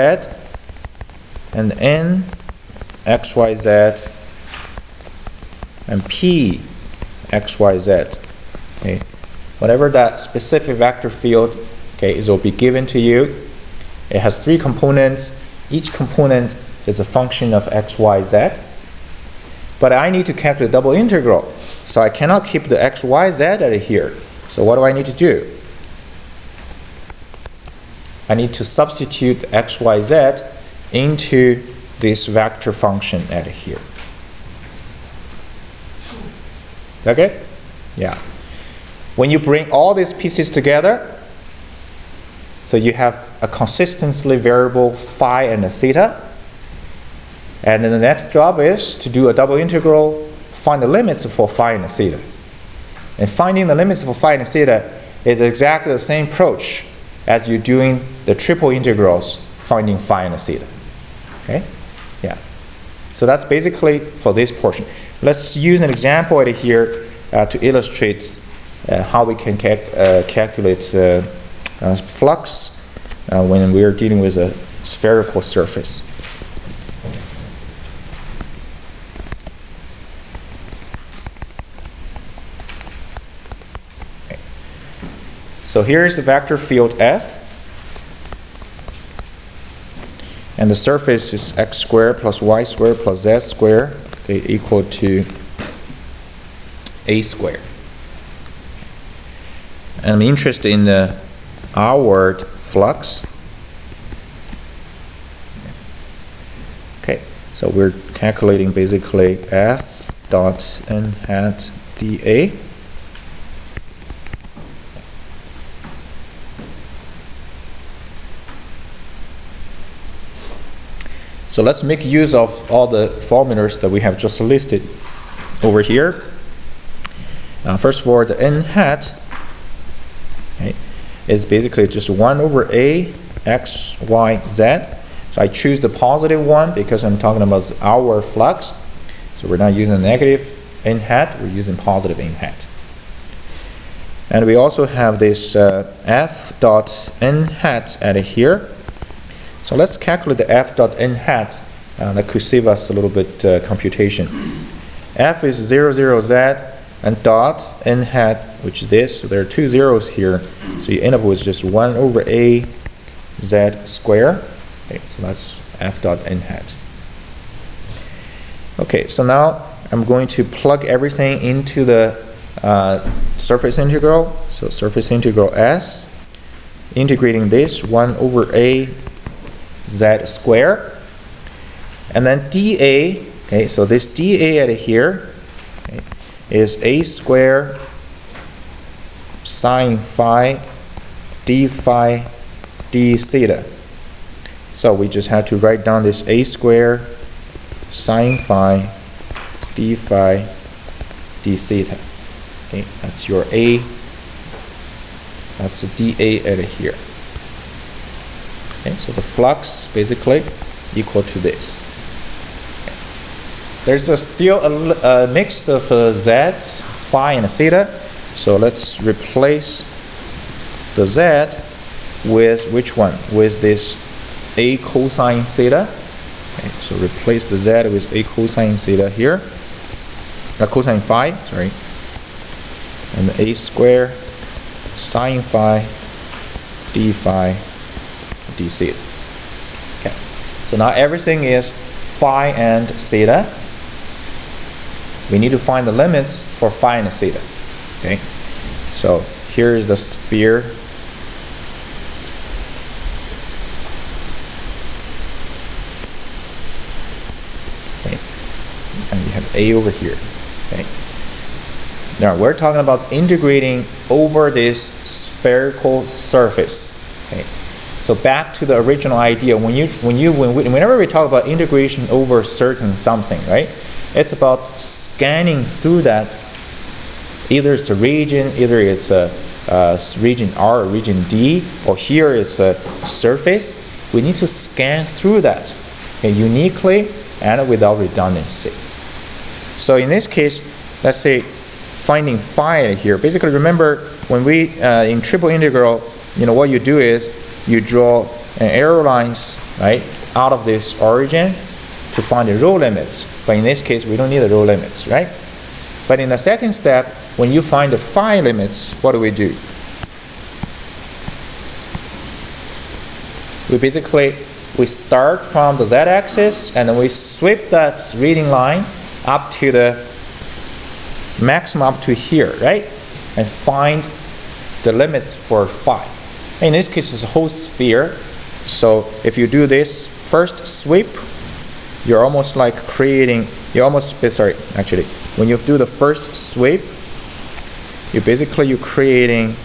and n xyz and p xyz. Okay, whatever that specific vector field, okay, it will be given to you. It has three components. Each component is a function of x, y, z. But I need to calculate double integral, so I cannot keep the x, y, z at here. So what do I need to do? I need to substitute x, y, z into this vector function at here. Okay? Yeah. When you bring all these pieces together, so you have a consistently variable phi and a theta. And then the next job is to do a double integral, find the limits for phi and theta. And finding the limits for phi and theta is exactly the same approach as you're doing the triple integrals, finding phi and theta. Okay? Yeah. So that's basically for this portion. Let's use an example right here to illustrate how we can calculate flux when we are dealing with a spherical surface. Okay. So here is the vector field F, and the surface is x squared plus y squared plus z squared, okay, equal to a squared. And I'm interested in the outward flux. Okay, so we're calculating basically F dot n hat dA. So let's make use of all the formulas that we have just listed over here. First of all, the n hat, okay, is basically just 1 over a x, y, z. So I choose the positive one because I'm talking about our flux. So we're not using negative n hat, we're using positive n hat. And we also have this f dot n hat at here. So let's calculate the f dot n hat. That could save us a little bit computation. F is 0, 0, z, and dot n hat, which is this. So there are two zeros here. So you end up with just 1 over a z square. Okay, so that's f dot n hat. Okay, so now I'm going to plug everything into the surface integral. So surface integral s, integrating this 1 over a z square, and then dA. Okay, so this dA at here, okay, is a square sine phi d phi d theta. So we just have to write down this a square sine phi d phi d theta. Okay, that's your a. That's the dA at here. Okay, so the flux basically equal to this. Okay. There's still a mix of z, phi, and theta. So let's replace the z with which one? With this a cosine theta. Okay, so replace the z with a cosine theta here. Cosine phi, sorry. And a square sine phi d phi d theta. Okay. So now everything is phi and theta. We need to find the limits for phi and theta. Okay. So here is the sphere. Okay. And you have A over here. Okay. Now we're talking about integrating over this spherical surface. Okay. So back to the original idea, whenever we talk about integration over certain something, right? It's about scanning through that. Either it's a region, either it's a region R or region D, or here it's a surface. We need to scan through that, okay, uniquely and without redundancy. So in this case, let's say finding phi here. Basically, remember when we in triple integral, what you do is you draw an arrow lines, right, out of this origin to find the row limits. But in this case, we don't need the row limits, right? But in the second step, when you find the phi limits, what do? We start from the z-axis and then we sweep that reading line up to the maximum up to here, right? And find the limits for phi. In this case, it's a whole sphere. So if you do this first sweep, you're almost like creating. Actually, when you do the first sweep, you're creating.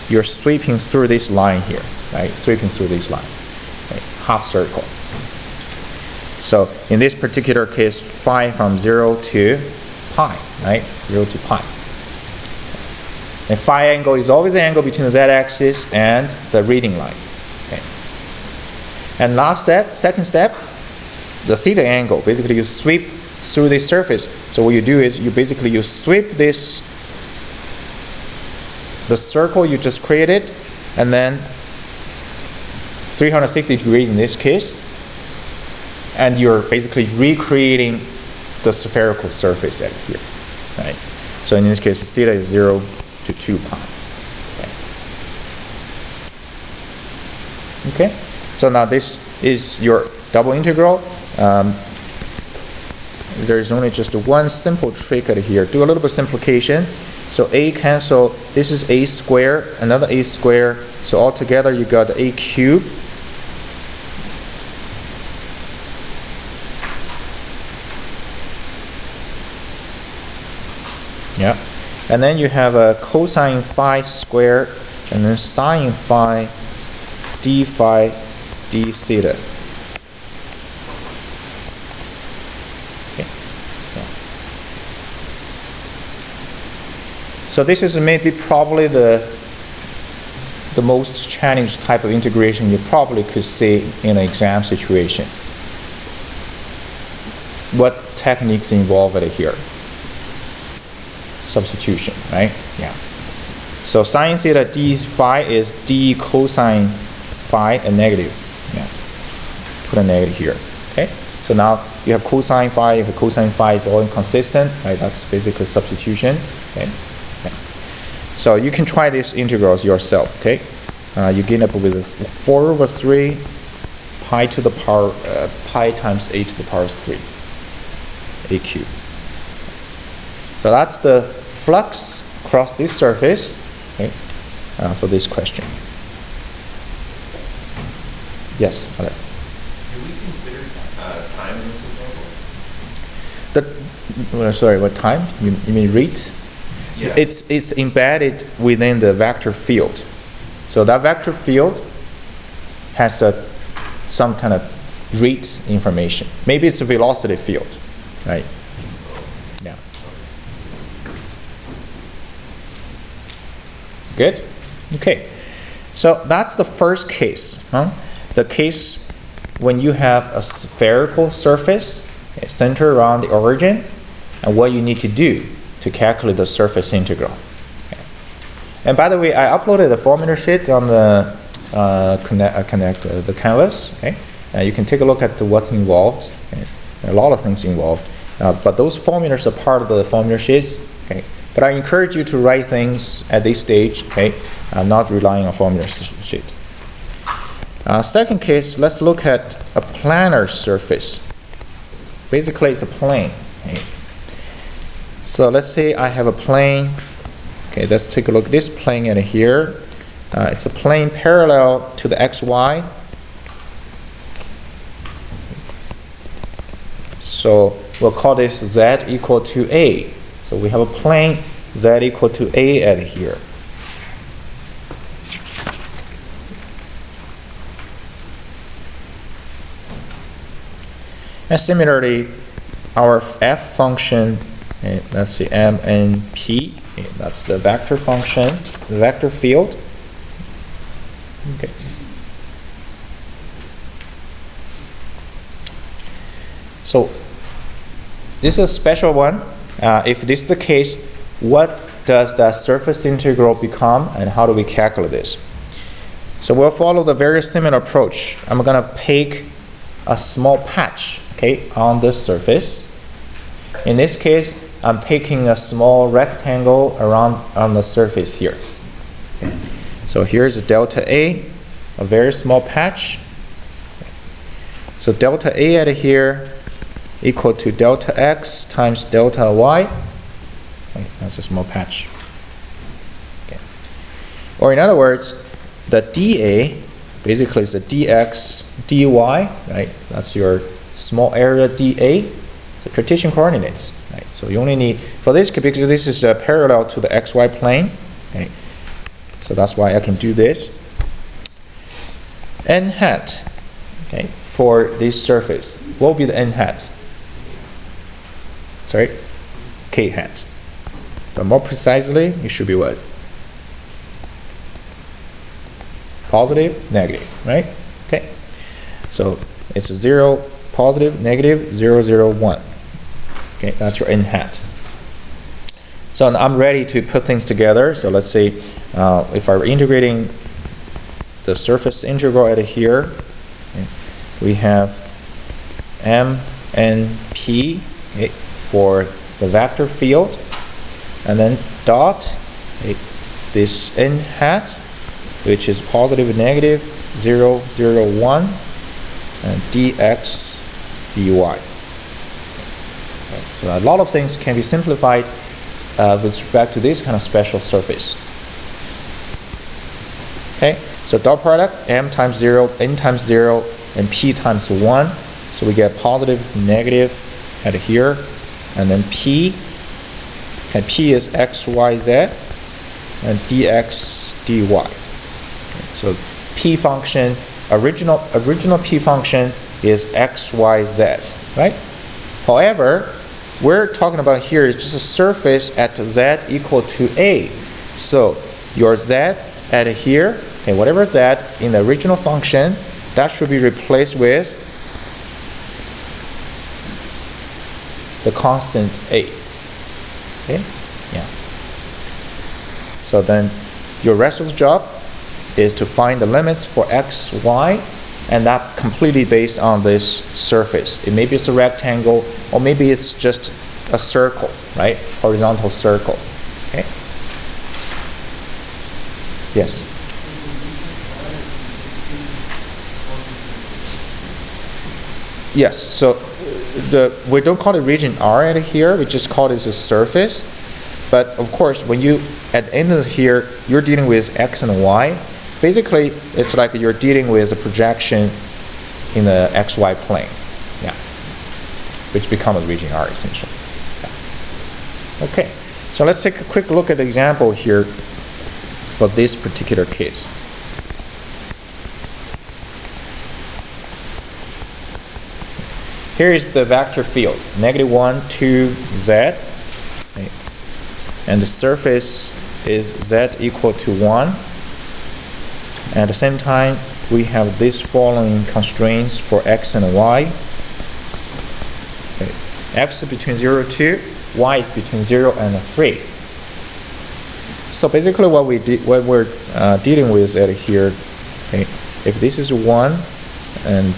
You're sweeping through this line here, right? Sweeping through this line, right? Half circle. So in this particular case, phi from 0 to pi, right? 0 to pi. And phi angle is always the angle between the z-axis and the reading line. Okay. And last step, second step, the theta angle. Basically, you sweep through this surface. So what you do is you sweep this, the circle you just created, and then 360 degrees in this case, and you're basically recreating the spherical surface at here, right? So in this case, theta is 0 to 2 pi. Okay. So now this is your double integral. There is only just one simple trick at here. Do a little bit of simplification. So a cancel. This is a square, another a square. So altogether you got a cube. Yeah. And then you have a cosine phi squared, and then sine phi d phi d theta. Okay. Yeah. So this is maybe probably the most challenging type of integration you probably could see in an exam situation. What techniques involved here? Substitution, right? Yeah. So sine theta d phi is d cosine phi, a negative. Yeah. Put a negative here. Okay. So now you have cosine phi. You have cosine phi. It's all inconsistent, right? That's basically substitution. Okay. Yeah. So you can try these integrals yourself. Okay. You get up with 4/3 pi to the power pi times a to the power 3, a cube. So that's the flux across this surface, okay, for this question. Yes, Alex. Do we consider time in this example? Sorry, what time? You mean rate? Yeah. It's embedded within the vector field. So that vector field has some kind of rate information. Maybe it's a velocity field, right? Yeah. Good? Okay. So that's the first case. The case when you have a spherical surface centered around the origin, and what you need to do to calculate the surface integral. Okay. And by the way, I uploaded a formula sheet on the the canvas. Okay. You can take a look at what's involved. Okay. There are a lot of things involved, but those formulas are part of the formula sheets. Okay. But I encourage you to write things at this stage, okay, not relying on formula sheet. Second case, let's look at a planar surface. Basically, it's a plane. Okay. So let's say I have a plane. Okay, let's take a look at this plane in here. It's a plane parallel to the xy. So we'll call this z equal to a. So we have a plane z equal to a at here. And similarly, our f function, let's see, m and p, that's the vector function, the vector field. Okay. So this is a special one. If this is the case, what does that surface integral become, and how do we calculate this? So we'll follow the very similar approach. I'm going to pick a small patch, okay, on this surface. In this case, I'm picking a small rectangle around on the surface here. Okay. So here's a delta A, a very small patch. So delta A at here equal to delta x times delta y. Okay, that's a small patch. Okay. Or in other words, the dA basically is the dx dy, right? That's your small area dA. It's the Cartesian coordinates, right? So you only need for this because this is parallel to the xy plane. Okay. So that's why I can do this. N hat, okay, for this surface, what will be the n hat? Sorry, k hat. But more precisely, it should be what? Positive, negative, right? Okay. So it's 0, positive, negative, 0, 0, 1. Okay, that's your n hat. So I'm ready to put things together. So let's say if I were integrating the surface integral at here, okay, we have m n p, okay, for the vector field, and then dot, okay, this n hat, which is positive, negative, 0, 0, 1, and dx dy. Okay, so a lot of things can be simplified with respect to this kind of special surface. Okay, so dot product m times 0, n times 0, and p times 1. So we get positive, negative at here, and then p. And p is x, y, z, and dx dy. Okay, so p function, original p function is x, y, z, right? However, we're talking about here is just a surface at z equal to a. So your z at here, okay, whatever z in the original function, that should be replaced with the constant a. Okay, yeah. So then your rest of the job is to find the limits for x, y, and that completely based on this surface. Maybe it's a rectangle, or maybe it's just a circle, right? Horizontal circle. Okay. Yes. Yes. So we don't call it region R at here. We just call it a surface. But of course, when you at the end of here, you're dealing with x and y. Basically, it's like you're dealing with a projection in the xy plane, yeah, which becomes region R essentially. Yeah. Okay, so let's take a quick look at the example here for this particular case. Here is the vector field, -1, 2, z, okay, and the surface is z equal to 1. At the same time, we have these following constraints for x and y. Okay. X is between 0 and 2, y is between 0 and 3. So basically what we're dealing with at here, okay, if this is 1 and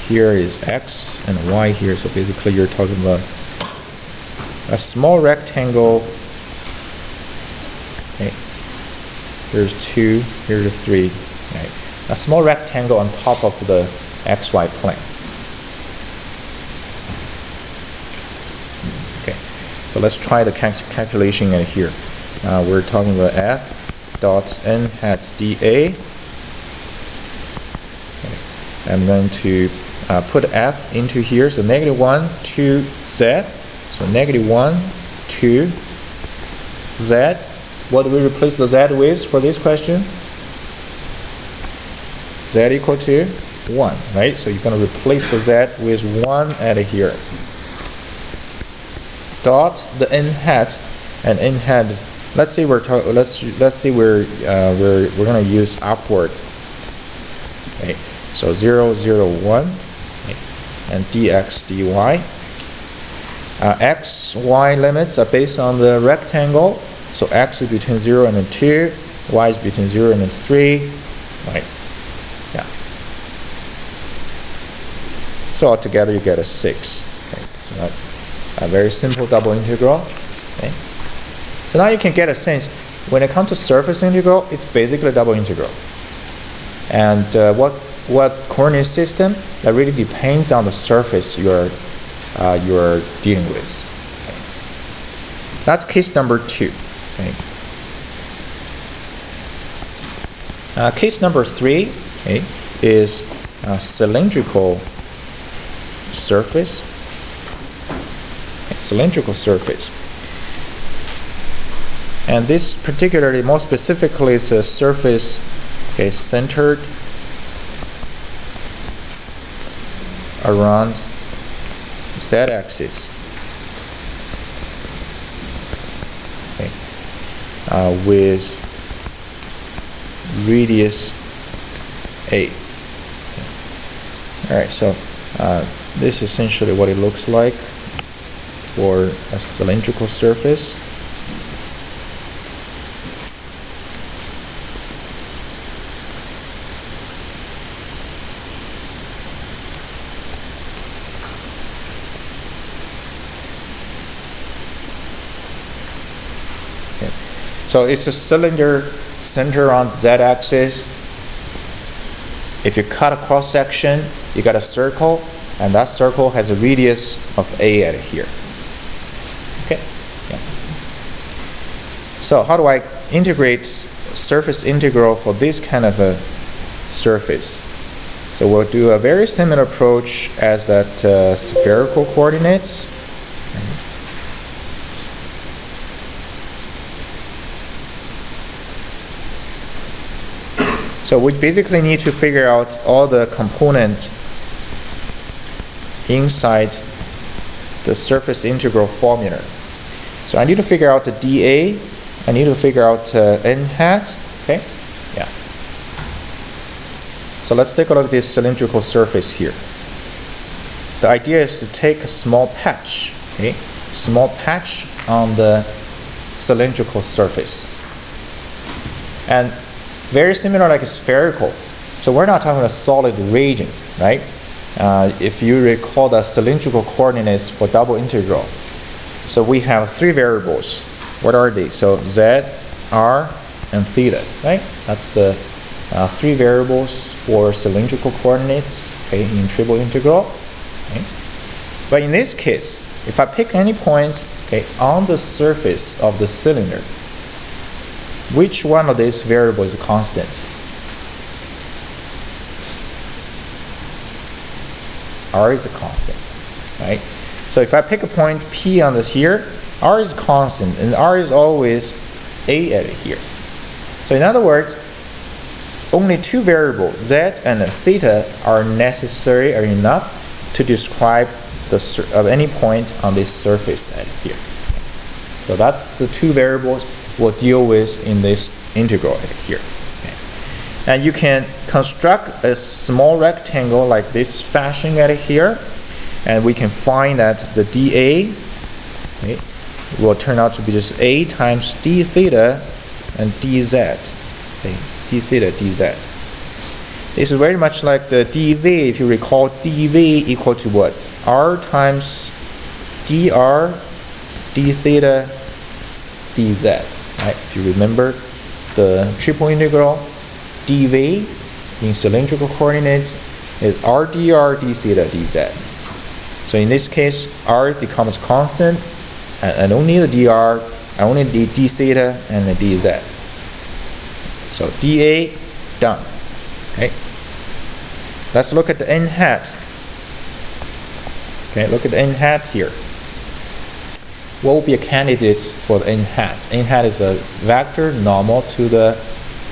here is x and y here, so basically you're talking about a small rectangle. Okay. Here's 2, here's 3. Right. A small rectangle on top of the xy plane. Okay. So let's try the calculation at here. We're talking about f dot n hat dA. Okay. I'm going to put f into here. So -1, 2, z. So -1, 2, z. What do we replace the z with for this question? Z equal to 1, right? So you're going to replace the z with 1 at here. Dot the n hat, and n hat. Let's say we're going to use upward. Okay. So 0, 0, 1, okay, and dx dy. X, y limits are based on the rectangle. So x is between 0 and 2, y is between 0 and 3, right? Yeah. So altogether you get a 6. Okay. So that's a very simple double integral. Okay. So now you can get a sense, when it comes to surface integral, it's basically a double integral. And what what coordinate system? That really depends on the surface you're dealing with. Okay. That's case number 2. Okay. Case number 3, okay, is a cylindrical surface. Okay, cylindrical surface. And this particularly, more specifically, is a surface, okay, centered around z-axis, okay, with radius a. Okay. All right, so this is essentially what it looks like for a cylindrical surface. So it's a cylinder centered on z-axis. If you cut a cross section, you got a circle, and that circle has a radius of a at here. Okay. Yeah. So how do I integrate surface integral for this kind of a surface? So we'll do a very similar approach as that spherical coordinates. So we basically need to figure out all the components inside the surface integral formula. So I need to figure out the dA, I need to figure out n hat, okay? Yeah. So let's take a look at this cylindrical surface here. The idea is to take a small patch, okay? Small patch on the cylindrical surface. And very similar like a spherical. So we're not talking about a solid region, right? If you recall the cylindrical coordinates for double integral. So we have 3 variables. What are they? So z, r, and theta, right? That's the 3 variables for cylindrical coordinates, okay, in triple integral. Okay. But in this case, if I pick any point, okay, on the surface of the cylinder, which one of these variables is constant? R is a constant, right? So if I pick a point P on this here, R is constant, and R is always A at here. So in other words, only 2 variables, Z and theta, are necessary or enough to describe of any point on this surface at here. So that's the 2 variables we'll deal with in this integral at here. Okay. And you can construct a small rectangle like this fashion at here, and we can find that the dA, okay, will turn out to be just A times d theta and dz. Okay, d theta dz. This is very much like the dV. If you recall, dV equal to what? R times dr d theta dz. Right? If you remember the triple integral, dV in cylindrical coordinates is r dr d theta dz. So in this case, r becomes constant, and only the dr, only the d theta and the dz. So dA done. Okay. Let's look at the n hat. Okay, look at the n hat here. What will be a candidate for the n hat? N hat is a vector normal to the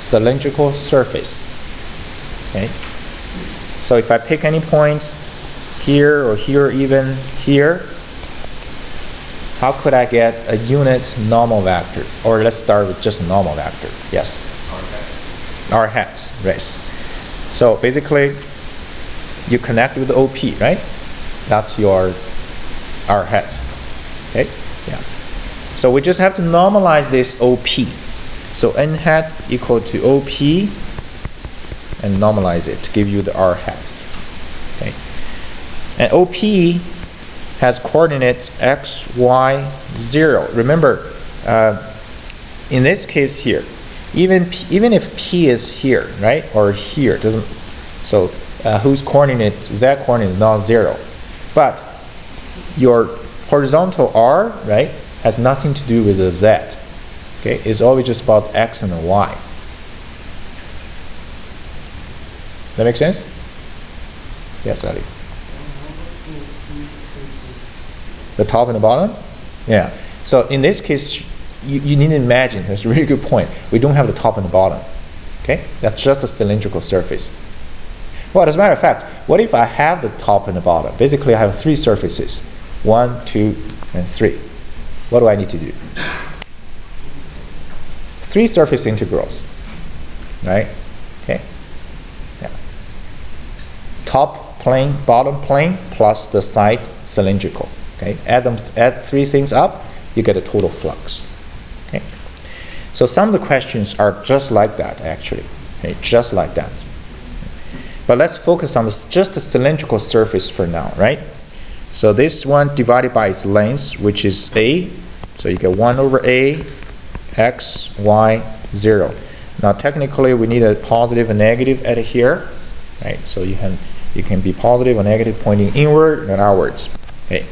cylindrical surface. Okay. So if I pick any point here or here, even here, how could I get a unit normal vector? Or let's start with just a normal vector. Yes. R hat. R hat. Right. So basically, you connect with the OP, right? That's your R hat. Okay. Yeah. So we just have to normalize this OP. So n hat equal to OP, and normalize it to give you the R hat. Okay. And OP has coordinates x, y, 0. Remember, in this case here, even if P is here, right, or here, doesn't. So whose coordinate, z coordinate is not 0. But your horizontal r, right, has nothing to do with the z. Okay, it's always just about x and y. That make sense? Yes, Ali. The top and the bottom? Yeah. So in this case, you need to imagine, that's a really good point. We don't have the top and the bottom. Okay? That's just a cylindrical surface. Well, as a matter of fact, what if I have the top and the bottom? Basically, I have 3 surfaces. 1, 2, and 3. What do I need to do? 3 surface integrals. Right? Okay? Yeah. Top plane, bottom plane, plus the side cylindrical. Okay? Add 3 things up, you get a total flux. Okay? So some of the questions are just like that, actually. Okay? Just like that. But let's focus on just the cylindrical surface for now, right? So this one divided by its length, which is a. So you get 1 over a, x, y, 0. Now technically we need a positive and negative at here, right? So you can be positive or negative pointing inward and outwards. Okay.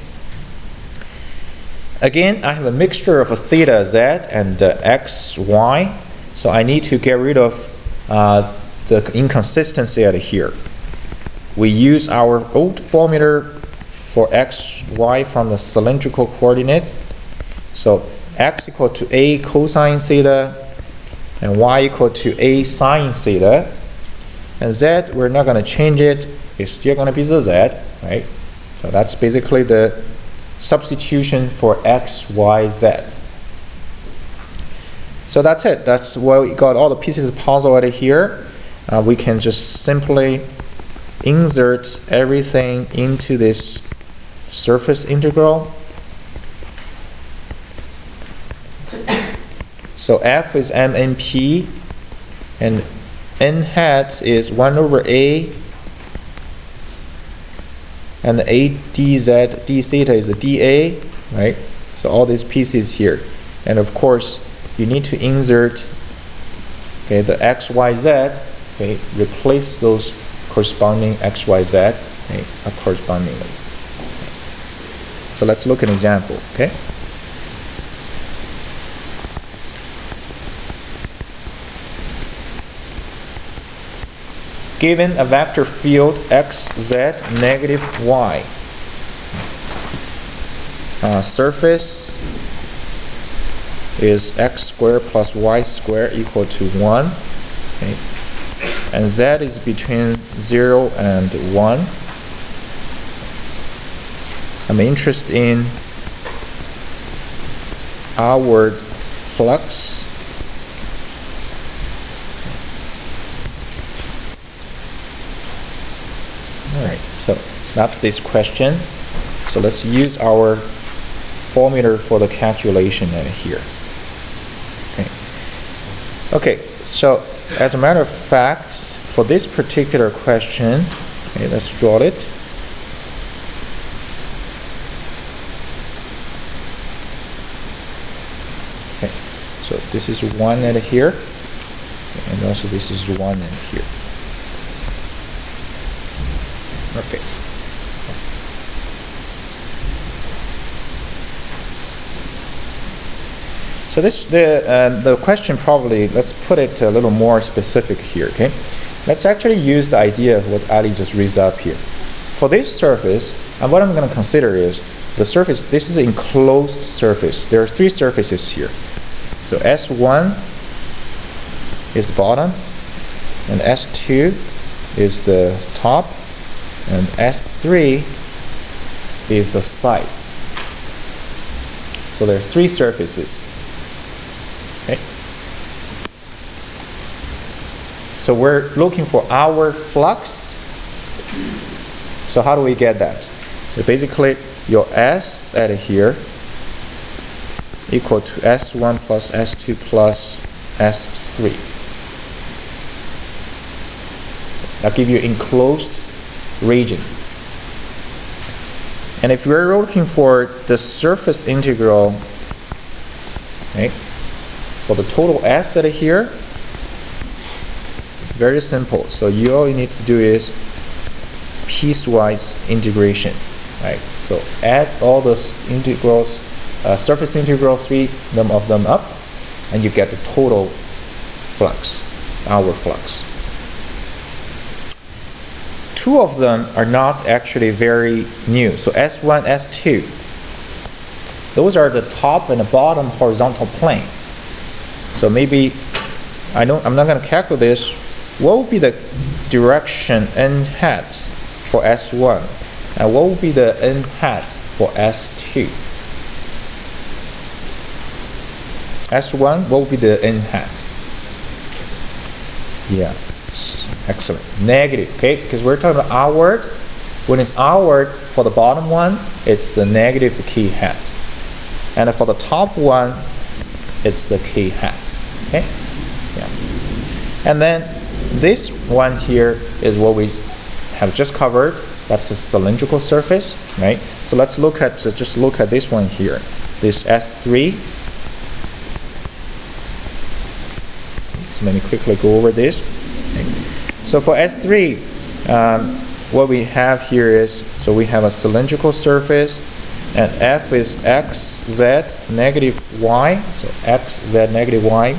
Again, I have a mixture of a theta z and x, y. So I need to get rid of the inconsistency at here. We use our old formula for x, y from the cylindrical coordinate. So x equal to a cosine theta and y equal to a sine theta. And z, we're not going to change it. It's still going to be the z, right? So that's basically the substitution for x, y, z. So that's it. That's why we got all the pieces of puzzle out of here. We can just simply insert everything into this surface integral. So f is mnp, and n hat is 1 over a, and the a dz d theta is a dA, right? So all these pieces here, and of course you need to insert, okay, the x, y, z. Okay, replace those corresponding x, y, z, okay, correspondingly. So let's look at an example. Okay. Given a vector field x, z, negative y, surface is x squared plus y squared equal to 1. Okay. And z is between 0 and 1. I'm interested in outward flux. Alright, so that's this question. So let's use our formula for the calculation here. Okay, so as a matter of fact, for this particular question, okay, let's draw it. Okay, so this is 1 at here, and also this is 1 at here. Okay. So this the question probably, let's put it a little more specific here. Okay, let's actually use the idea of what Ali just raised up here. For this surface, and what I'm going to consider is the surface. This is an enclosed surface. There are 3 surfaces here. So S1 is the bottom, and S2 is the top, and S3 is the side. So there are 3 surfaces. Okay. So we're looking for our flux. So how do we get that? So basically your S at here equal to S1 plus S2 plus S3. That gives you enclosed region. And if we're looking for the surface integral, okay, for the total S at here, very simple. So all you need to do is piecewise integration, right? So add all those integrals, surface integral, 3 of them up, and you get the total flux, our flux. 2 of them are not actually very new. So S1, S2, those are the top and the bottom horizontal plane. So maybe I'm not going to calculate this. What would be the direction n hat for S1, and what would be the n hat for S2? S1, what would be the n hat? Yeah, excellent. Negative, okay? Because we're talking about outward. When it's outward for the bottom one, it's the negative k hat, and for the top one, it's the k hat. Okay? Yeah. And then this one here is what we have just covered. That's a cylindrical surface, right? So let's look at just look at this one here. This S3. So let me quickly go over this. Okay. So for S3, what we have here is, so we have a cylindrical surface, and F is x, z, negative y. So x, z, negative y,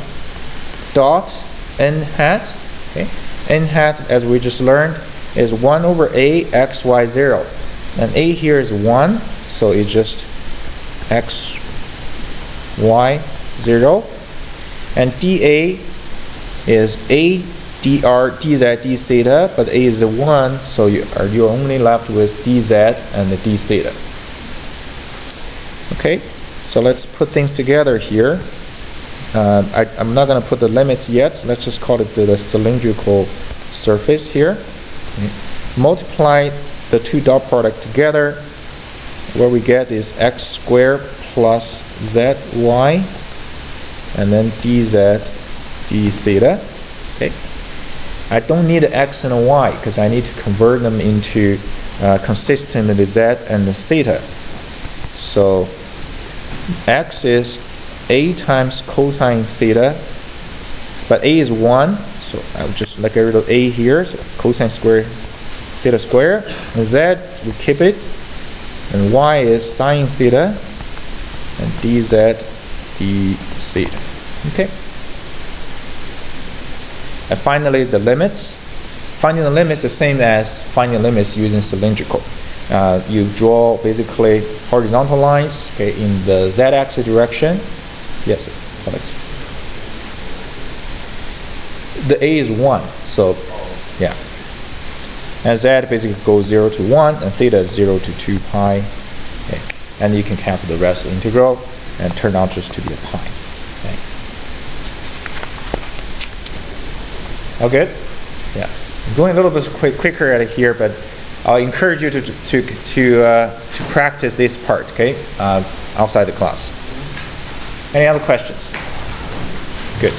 dot n hat. Okay. N hat, as we just learned, is 1 over a x, y, 0. And a here is 1, so it's just x, y, 0. And dA is a dr, dz, d theta, but a is a 1, so you're only left with dz and the d theta. Okay, so let's put things together here. I'm not going to put the limits yet. So let's just call it the cylindrical surface here. Okay. Multiply the 2 dot product together. What we get is x squared plus zy, and then dz, d theta. Okay. I don't need an x and a y because I need to convert them into consistent with the z and the theta. So x is a times cosine theta, but a is 1, so I'll just get rid of a here, so cosine square theta square, and z, we keep it, and y is sine theta, and dz, d theta. Okay. And finally, the limits. Finding the limits is the same as finding limits using cylindrical. You draw basically horizontal lines, okay, in the z-axis direction. Yes, Alex. The a is 1, so yeah. And z basically goes 0 to 1, and theta is 0 to 2 pi. Okay. And you can calculate the rest of the integral, and turn out just to be a pi. Okay. All good? Yeah. I'm going a little bit quicker at it here, but I'll encourage you to practice this part, okay, outside the class. Any other questions? Good.